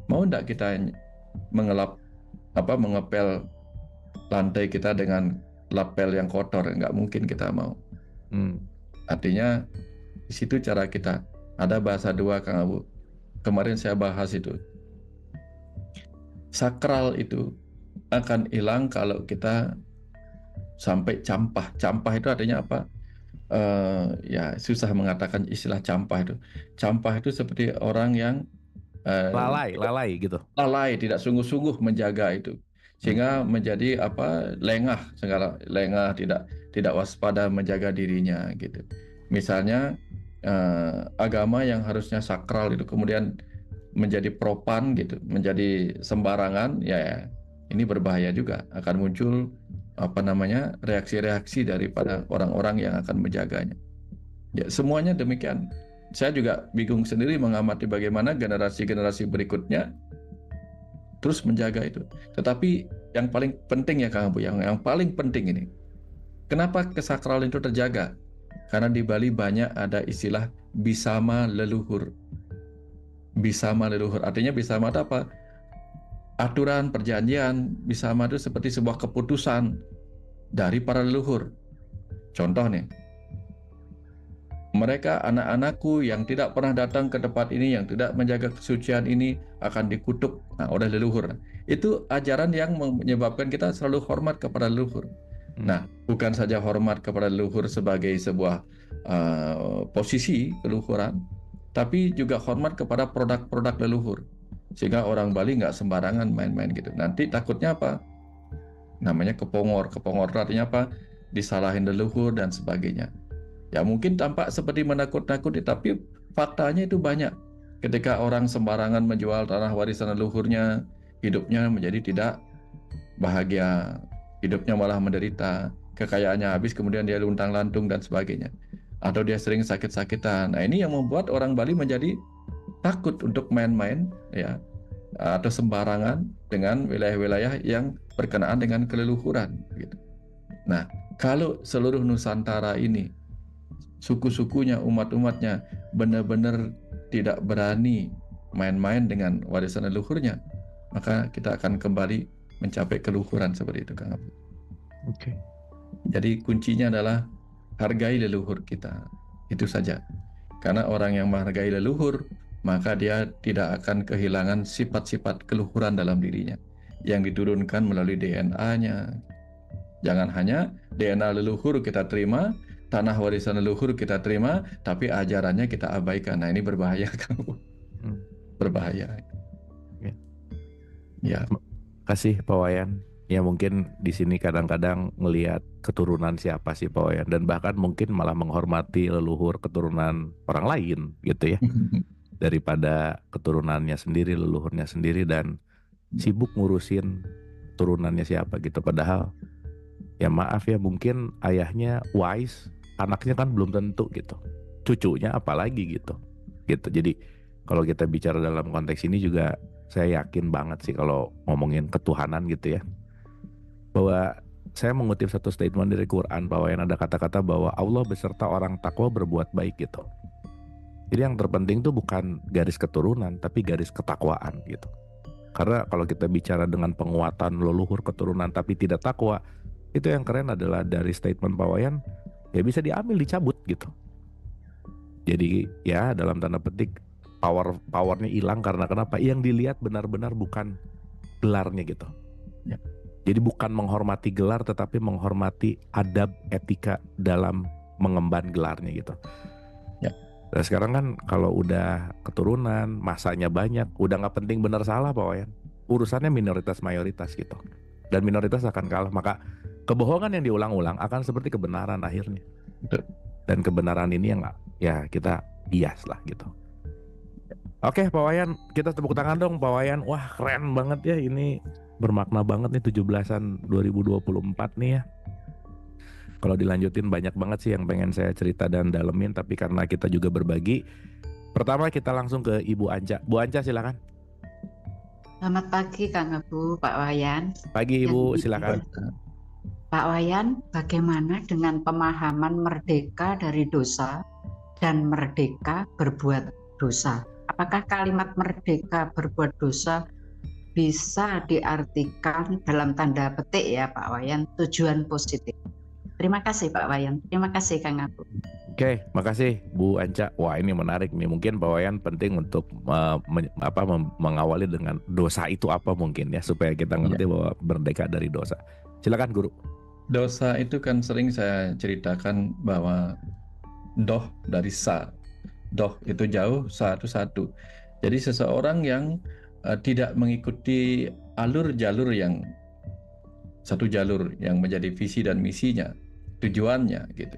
mau enggak kita mengepel lantai kita dengan lapel yang kotor? Enggak mungkin kita mau. Artinya di situ cara kita. Ada bahasa 2 Kang Abu. Kemarin saya bahas itu. Sakral itu akan hilang kalau kita sampai campah. Campah itu artinya apa? Susah mengatakan istilah campah itu. Campah itu seperti orang yang lalai gitu. Lalai, tidak sungguh-sungguh menjaga itu. Sehingga menjadi lengah, tidak waspada menjaga dirinya gitu. Misalnya agama yang harusnya sakral itu kemudian menjadi propan gitu, menjadi sembarangan, ini berbahaya juga. Akan muncul reaksi-reaksi daripada orang-orang yang akan menjaganya. Ya, semuanya demikian. Saya juga bingung sendiri mengamati bagaimana generasi-generasi berikutnya terus menjaga itu. Tetapi yang paling penting ya Kang Abu, yang paling penting ini, kenapa kesakralan itu terjaga? Karena di Bali banyak ada istilah bisama leluhur. Bisama leluhur, artinya bisama itu apa? Aturan, perjanjian. Bisama itu seperti sebuah keputusan dari para leluhur. Contoh nih, mereka anak-anakku yang tidak pernah datang ke tempat ini, yang tidak menjaga kesucian ini akan dikutuk oleh leluhur. Itu ajaran yang menyebabkan kita selalu hormat kepada leluhur. Nah, bukan saja hormat kepada leluhur sebagai sebuah posisi keluhuran, tapi juga hormat kepada produk-produk leluhur. Sehingga orang Bali nggak sembarangan main-main gitu. Nanti takutnya apa? Namanya kepongor. Kepongor artinya apa? Disalahin leluhur dan sebagainya. Ya mungkin tampak seperti menakut-nakuti, tapi faktanya itu banyak. Ketika orang sembarangan menjual tanah warisan leluhurnya, hidupnya menjadi tidak bahagia, hidupnya malah menderita, kekayaannya habis, kemudian dia luntang-lantung dan sebagainya. Atau dia sering sakit-sakitan. Nah ini yang membuat orang Bali menjadi takut untuk main-main, ya, atau sembarangan dengan wilayah-wilayah yang berkenaan dengan keleluhuran. Gitu. Nah, kalau seluruh Nusantara ini, suku-sukunya, umat-umatnya benar-benar tidak berani main-main dengan warisan leluhurnya, maka kita akan kembali mencapai keluhuran seperti itu, Kang Abu. Oke. Jadi kuncinya adalah hargai leluhur kita, itu saja. Karena orang yang menghargai leluhur, maka dia tidak akan kehilangan sifat-sifat keluhuran dalam dirinya yang diturunkan melalui DNA-nya. Jangan hanya DNA leluhur kita terima, tanah warisan leluhur kita terima, tapi ajarannya kita abaikan. Nah ini berbahaya, kamu. Berbahaya. Ya. Kasih Pak Wayan. Ya mungkin di sini kadang-kadang ngelihat keturunan siapa sih Pak Wayan, dan bahkan mungkin malah menghormati leluhur keturunan orang lain gitu ya, daripada keturunannya sendiri, leluhurnya sendiri, dan sibuk ngurusin turunannya siapa gitu. Padahal ya maaf ya, mungkin ayahnya wise, anaknya kan belum tentu gitu, cucunya apalagi gitu. Jadi kalau kita bicara dalam konteks ini juga saya yakin banget sih kalau ngomongin ketuhanan gitu ya, bahwa saya mengutip satu statement dari Quran, bahwa yang ada kata-kata bahwa Allah beserta orang takwa berbuat baik gitu. Jadi yang terpenting tuh bukan garis keturunan, tapi garis ketakwaan gitu. Karena kalau kita bicara dengan penguatan leluhur keturunan tapi tidak takwa, itu yang keren adalah dari statement Pak Wayan, ya bisa diambil, dicabut gitu. Jadi ya dalam tanda petik powernya hilang. Karena kenapa? Yang dilihat benar-benar bukan gelarnya gitu ya. Jadi bukan menghormati gelar, tetapi menghormati adab etika dalam mengemban gelarnya gitu ya. Dan sekarang kan kalau udah keturunan, masanya banyak, udah gak penting benar salah Pak Wayan, urusannya minoritas mayoritas gitu, dan minoritas akan kalah. Maka kebohongan yang diulang-ulang akan seperti kebenaran akhirnya. Dan kebenaran ini yang ya kita bias lah gitu. Oke Pak Wayan, kita tepuk tangan dong Pak Wayan. Wah keren banget ya, ini bermakna banget nih 17-an 2024 nih ya. Kalau dilanjutin banyak banget sih yang pengen saya cerita dan dalemin, tapi karena kita juga berbagi, pertama kita langsung ke Ibu Anca. Bu Anca silakan. Selamat pagi Kang Abu, Pak Wayan. Pagi Ibu, silakan. Pak Wayan, bagaimana dengan pemahaman merdeka dari dosa dan merdeka berbuat dosa? Apakah kalimat merdeka berbuat dosa bisa diartikan dalam tanda petik ya Pak Wayan, tujuan positif? Terima kasih Pak Wayan, terima kasih Kang Abu. Oke, makasih Bu Anca. Wah ini menarik nih, mungkin Pak Wayan penting untuk mengawali dengan dosa itu apa mungkin ya, supaya kita ngerti bahwa merdeka dari dosa. Silakan Guru. Dosa itu kan sering saya ceritakan bahwa doh dari sa. Doh itu jauh, sa itu satu. Jadi seseorang yang tidak mengikuti jalur yang satu jalur yang menjadi visi dan misinya, tujuannya gitu,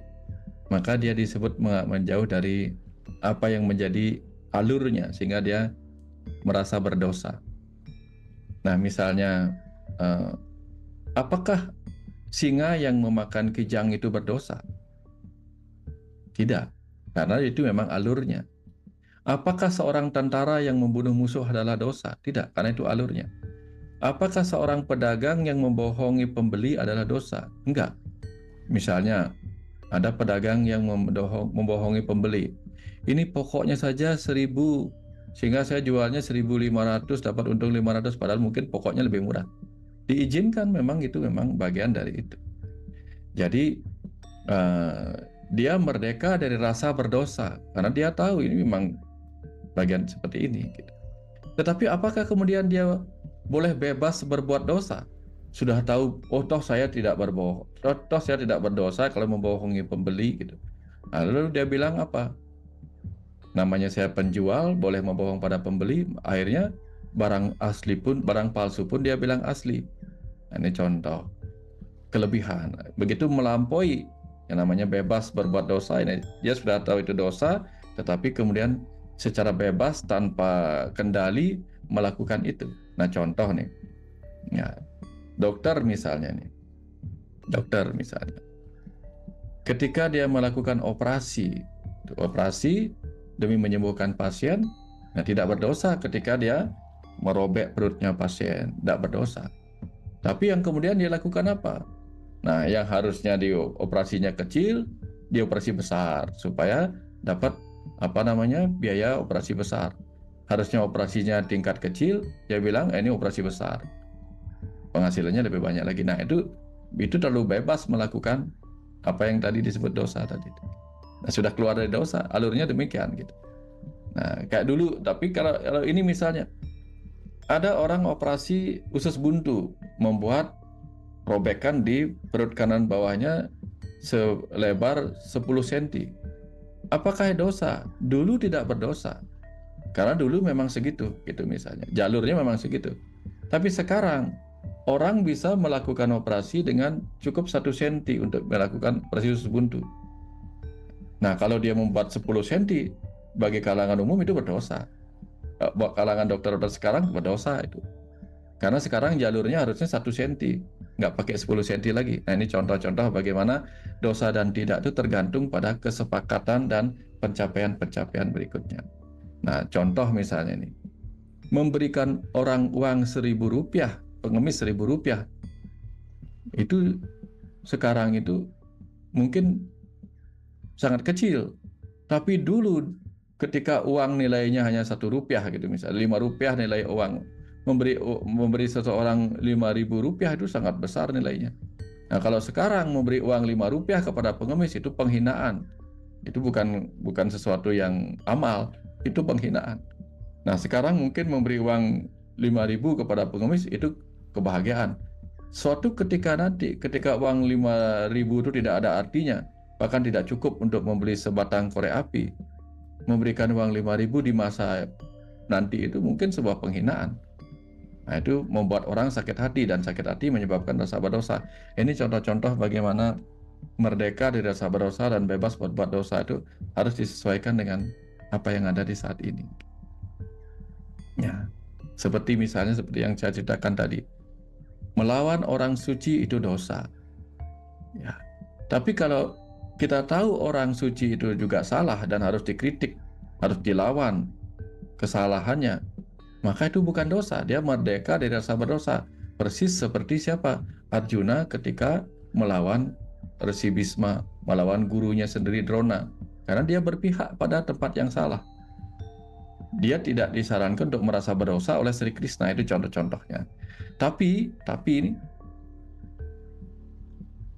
maka dia disebut menjauh dari apa yang menjadi alurnya, sehingga dia merasa berdosa. Nah misalnya apakah singa yang memakan kijang itu berdosa? Tidak, karena itu memang alurnya. Apakah seorang tentara yang membunuh musuh adalah dosa? Tidak, karena itu alurnya. Apakah seorang pedagang yang membohongi pembeli adalah dosa? Enggak. Misalnya ada pedagang yang membohongi pembeli. Ini pokoknya saja 1.000, sehingga saya jualnya 1.500, dapat untung 500, padahal mungkin pokoknya lebih murah. Diizinkan, memang itu memang bagian dari itu. Jadi dia merdeka dari rasa berdosa karena dia tahu ini memang bagian seperti ini gitu. Tetapi apakah kemudian dia boleh bebas berbuat dosa? Sudah tahu, oh toh saya tidak berbohong, toh saya tidak berdosa kalau membohongi pembeli gitu. Nah, lalu dia bilang apa? Namanya saya penjual, boleh membohong pada pembeli. Akhirnya barang asli pun, barang palsu pun dia bilang asli. Nah, ini contoh kelebihan. Begitu melampaui yang namanya bebas berbuat dosa. Ini dia sudah tahu itu dosa, tetapi kemudian secara bebas tanpa kendali melakukan itu. Nah, contoh nih, ya, dokter misalnya, ketika dia melakukan operasi demi menyembuhkan pasien, nah tidak berdosa ketika dia merobek perutnya pasien, tidak berdosa. Tapi yang kemudian dia lakukan apa? Nah, yang harusnya di operasinya kecil, di operasi besar supaya dapat biaya operasi besar. Harusnya operasinya tingkat kecil, dia bilang ini operasi besar, penghasilannya lebih banyak lagi. Nah, itu terlalu bebas melakukan apa yang tadi disebut dosa tadi. Nah, sudah keluar dari dosa, alurnya demikian gitu. Nah, kayak dulu, tapi kalau ini misalnya ada orang operasi usus buntu, membuat robekan di perut kanan bawahnya selebar 10 cm. Apakah dosa? Dulu tidak berdosa. Karena dulu memang segitu, gitu misalnya. Jalurnya memang segitu. Tapi sekarang orang bisa melakukan operasi dengan cukup 1 cm untuk melakukan operasi usus buntu. Nah, kalau dia membuat 10 cm, bagi kalangan umum itu berdosa. Buat kalangan dokter-dokter sekarang berdosa itu. Karena sekarang jalurnya harusnya 1 cm, nggak pakai 10 cm lagi. Nah, ini contoh-contoh bagaimana dosa dan tidak itu tergantung pada kesepakatan dan pencapaian-pencapaian berikutnya. Nah, contoh misalnya ini, memberikan orang uang Rp1.000, pengemis Rp1.000, itu sekarang itu mungkin sangat kecil. Tapi dulu ketika uang nilainya hanya Rp1 gitu, misalnya Rp5 nilai uang, memberi seseorang Rp5.000 itu sangat besar nilainya. Nah, kalau sekarang memberi uang Rp5 kepada pengemis itu penghinaan. Itu bukan sesuatu yang amal, itu penghinaan. Nah, sekarang mungkin memberi uang 5.000 kepada pengemis itu kebahagiaan. Suatu ketika nanti, ketika uang 5.000 itu tidak ada artinya, bahkan tidak cukup untuk membeli sebatang korek api, memberikan uang 5.000 di masa nanti itu mungkin sebuah penghinaan. Nah, itu membuat orang sakit hati, dan sakit hati menyebabkan rasa berdosa. Ini contoh-contoh bagaimana merdeka dari rasa berdosa dan bebas berbuat dosa itu harus disesuaikan dengan apa yang ada di saat ini. Ya, seperti yang saya ceritakan tadi, melawan orang suci itu dosa. Ya, tapi kalau kita tahu orang suci itu juga salah dan harus dikritik, harus dilawan kesalahannya, maka itu bukan dosa. Dia merdeka dari rasa berdosa. Persis seperti siapa? Arjuna ketika melawan Resi Bisma, melawan gurunya sendiri Drona, karena dia berpihak pada tempat yang salah. Dia tidak disarankan untuk merasa berdosa oleh Sri Krishna, itu contoh-contohnya. Tapi ini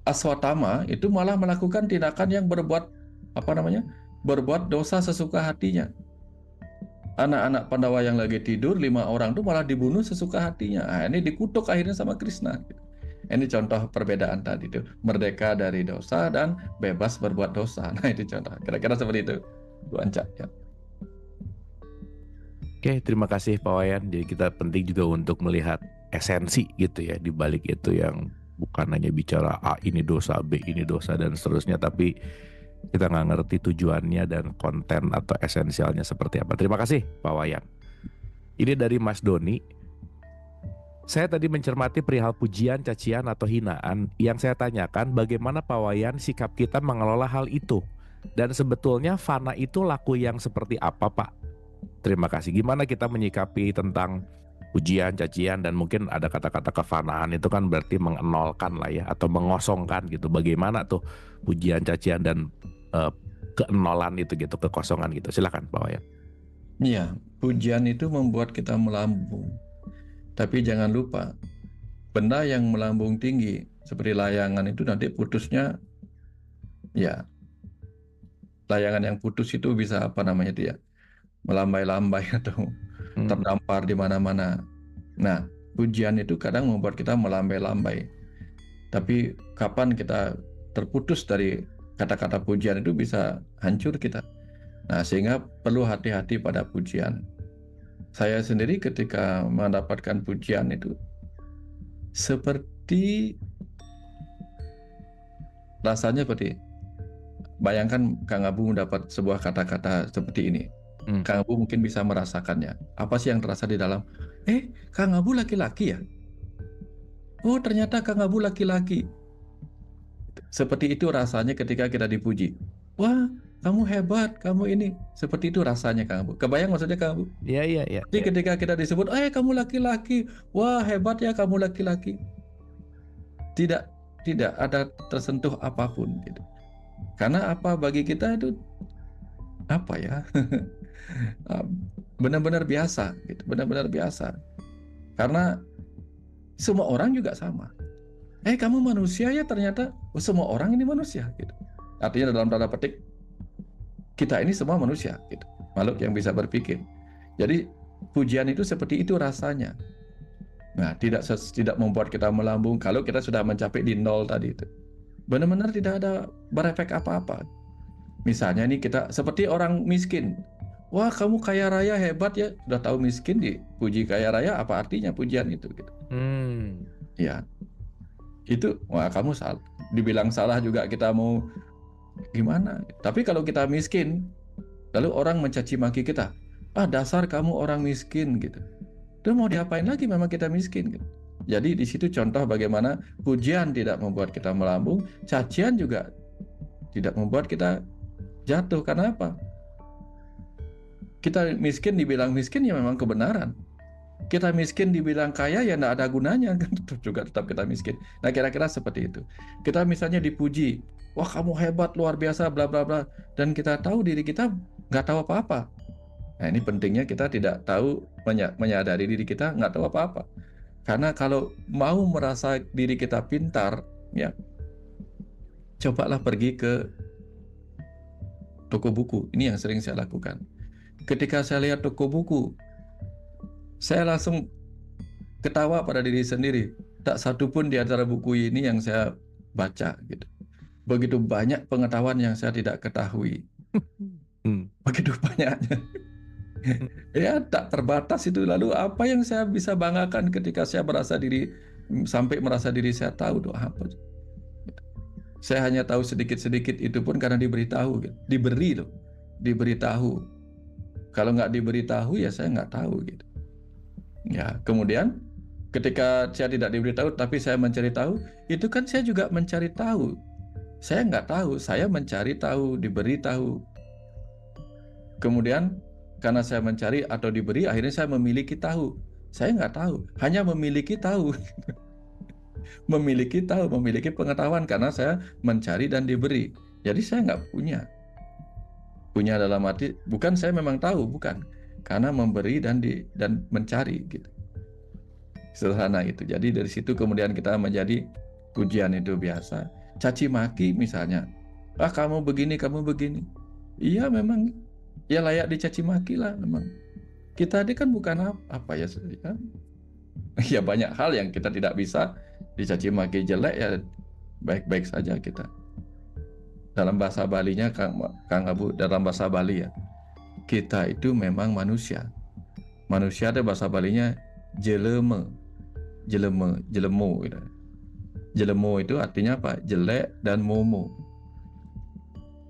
Aswatthama itu malah melakukan tindakan yang berbuat dosa sesuka hatinya. Anak-anak Pandawa yang lagi tidur 5 orang itu malah dibunuh sesuka hatinya. Nah, ini dikutuk akhirnya sama Krishna. Ini contoh perbedaan tadi itu, merdeka dari dosa dan bebas berbuat dosa. Nah, itu contoh. Kira-kira seperti itu, Bu Anca. Ya. Oke, terima kasih Pak Wayan. Jadi kita penting juga untuk melihat esensi gitu ya di balik itu, yang bukan hanya bicara A ini dosa, B ini dosa dan seterusnya, tapi kita nggak ngerti tujuannya dan konten atau esensialnya seperti apa. Terima kasih Pak Wayan. Ini dari Mas Doni. Saya tadi mencermati perihal pujian, cacian atau hinaan. Yang saya tanyakan, bagaimana Pak Wayan sikap kita mengelola hal itu? Dan sebetulnya fana itu laku yang seperti apa, Pak? Terima kasih. Gimana kita menyikapi tentang pujian, cacian, dan mungkin ada kata-kata kefanaan itu kan berarti mengenolkan lah ya, atau mengosongkan gitu. Bagaimana tuh pujian, cacian, dan keenolan itu gitu, kekosongan gitu. Silakan Pak Wayan. Iya, pujian itu membuat kita melambung. Tapi jangan lupa, benda yang melambung tinggi seperti layangan itu nanti putusnya, ya layangan yang putus itu bisa apa namanya itu ya, melambai-lambai atau terdampar di mana-mana. Nah, pujian itu kadang membuat kita melambai-lambai. Tapi kapan kita terputus dari kata-kata pujian itu bisa hancur kita. Nah, sehingga perlu hati-hati pada pujian. Saya sendiri ketika mendapatkan pujian itu seperti rasanya seperti, bayangkan Kang Abu mendapat sebuah kata-kata seperti ini. Kang Abu mungkin bisa merasakannya. Apa sih yang terasa di dalam? Kang Abu laki-laki ya? Oh, ternyata Kang Abu laki-laki. Seperti itu rasanya ketika kita dipuji. Wah, kamu hebat, kamu ini. Seperti itu rasanya Kang Abu. Kebayang maksudnya Kang Abu? Iya. Jadi ketika kita disebut, kamu laki-laki. Wah, hebat ya kamu laki-laki. Tidak ada tersentuh apapun gitu. Karena apa, bagi kita itu apa ya? Benar-benar biasa gitu, benar-benar biasa. Karena semua orang juga sama. Kamu manusia ya, ternyata semua orang ini manusia gitu. Artinya dalam tanda petik kita ini semua manusia gitu, makhluk yang bisa berpikir. Jadi pujian itu seperti itu rasanya. Nah, tidak membuat kita melambung kalau kita sudah mencapai di nol tadi itu. Benar-benar tidak ada berefek apa-apa. Misalnya nih kita seperti orang miskin. Wah, kamu kaya raya, hebat ya. Sudah tahu miskin, dipuji kaya raya, apa artinya pujian itu gitu. Ya. Itu, wah kamu salah. Dibilang salah juga kita mau gimana. Tapi kalau kita miskin, lalu orang mencaci maki kita. Dasar kamu orang miskin gitu. Itu mau diapain lagi, memang kita miskin gitu. Jadi di situ contoh bagaimana pujian tidak membuat kita melambung, cacian juga tidak membuat kita jatuh. Karena apa? Kita miskin dibilang miskin ya memang kebenaran. Kita miskin dibilang kaya ya tidak ada gunanya, juga tetap kita miskin. Nah, kira-kira seperti itu. Kita misalnya dipuji, wah kamu hebat, luar biasa, bla bla bla, dan kita tahu diri kita nggak tahu apa-apa. Nah, ini pentingnya kita tidak tahu, menyadari diri kita nggak tahu apa-apa. Karena kalau mau merasa diri kita pintar, ya cobalah pergi ke toko buku. Ini yang sering saya lakukan. Ketika saya lihat toko buku, saya langsung ketawa pada diri sendiri. Tak satu pun di antara buku ini yang saya baca gitu. Begitu banyak pengetahuan yang saya tidak ketahui. Begitu banyaknya. Ya, tak terbatas itu. Lalu apa yang saya bisa banggakan ketika saya sampai merasa diri saya tahu tuh apa? Saya hanya tahu sedikit-sedikit, itu pun karena diberitahu gitu. Diberitahu. Kalau nggak diberitahu ya saya nggak tahu gitu. Ya, kemudian ketika saya tidak diberitahu tapi saya mencari tahu, itu kan saya juga mencari tahu. Saya nggak tahu, saya mencari tahu, diberitahu. Kemudian karena saya mencari atau diberi, akhirnya saya memiliki tahu. Saya nggak tahu, hanya memiliki tahu. Memiliki pengetahuan karena saya mencari dan diberi. Jadi saya nggak punya. Punya dalam arti, bukan saya memang tahu, bukan. Karena memberi dan mencari gitu. Sederhana itu. Jadi dari situ kemudian kita menjadi pujian itu biasa. Caci maki misalnya. Kamu begini, kamu begini. Iya memang, ya layak dicaci maki lah memang. Kita ini kan bukan apa ya, kan? Ya banyak hal yang kita tidak bisa dicaci maki jelek, ya baik-baik saja kita. Dalam bahasa Balinya, Kang Abu, dalam bahasa Bali ya, kita itu memang manusia. Manusia ada bahasa Balinya jelemo gitu. Jelemo itu artinya apa? Jelek dan momo.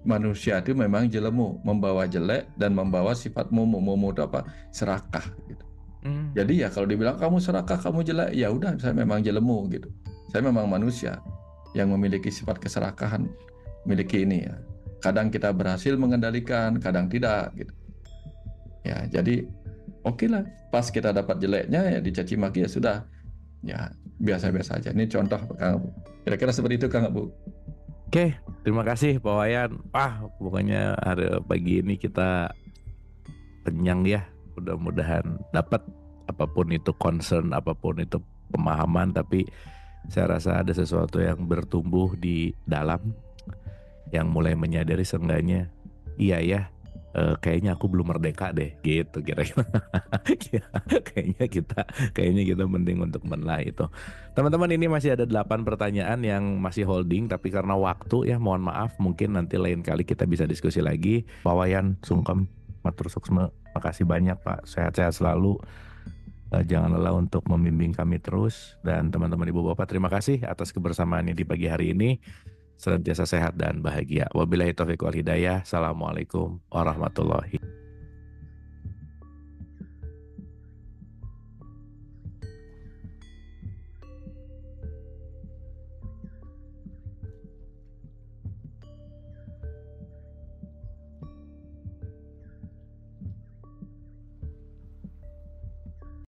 Manusia itu memang jelemo, membawa jelek dan membawa sifat momo. Momo itu apa? Serakah gitu. Jadi ya kalau dibilang kamu serakah, kamu jelek, ya udah, saya memang jelemo gitu. Saya memang manusia yang memiliki sifat keserakahan, memiliki ini ya. Kadang kita berhasil mengendalikan, kadang tidak gitu. Ya, jadi oke lah. Pas kita dapat jeleknya ya dicaci maki, ya sudah. Ya, biasa-biasa aja. Ini contoh Kang Abu. Kira-kira seperti itu Kang Abu. Oke, terima kasih Pak Wayan. Pokoknya hari pagi ini kita kenyang ya. Mudah-mudahan dapat apapun itu concern, apapun itu pemahaman, tapi Saya rasa ada sesuatu yang bertumbuh di dalam, yang mulai menyadari seenggaknya, iya ya, kayaknya aku belum merdeka deh, gitu kira-kira. Ya, kayaknya kita penting untuk menelaah itu. Teman-teman, ini masih ada 8 pertanyaan yang masih holding, tapi karena waktu ya mohon maaf, mungkin nanti lain kali kita bisa diskusi lagi. Pak Wayan Sungkem, matur suksma, makasih banyak Pak, sehat-sehat selalu. Jangan lelah untuk membimbing kami terus, dan teman-teman ibu bapak terima kasih atas kebersamaannya di pagi hari ini. Senantiasa sehat dan bahagia. Wabillahi taufiq wal hidayah. Assalamualaikum warahmatullahi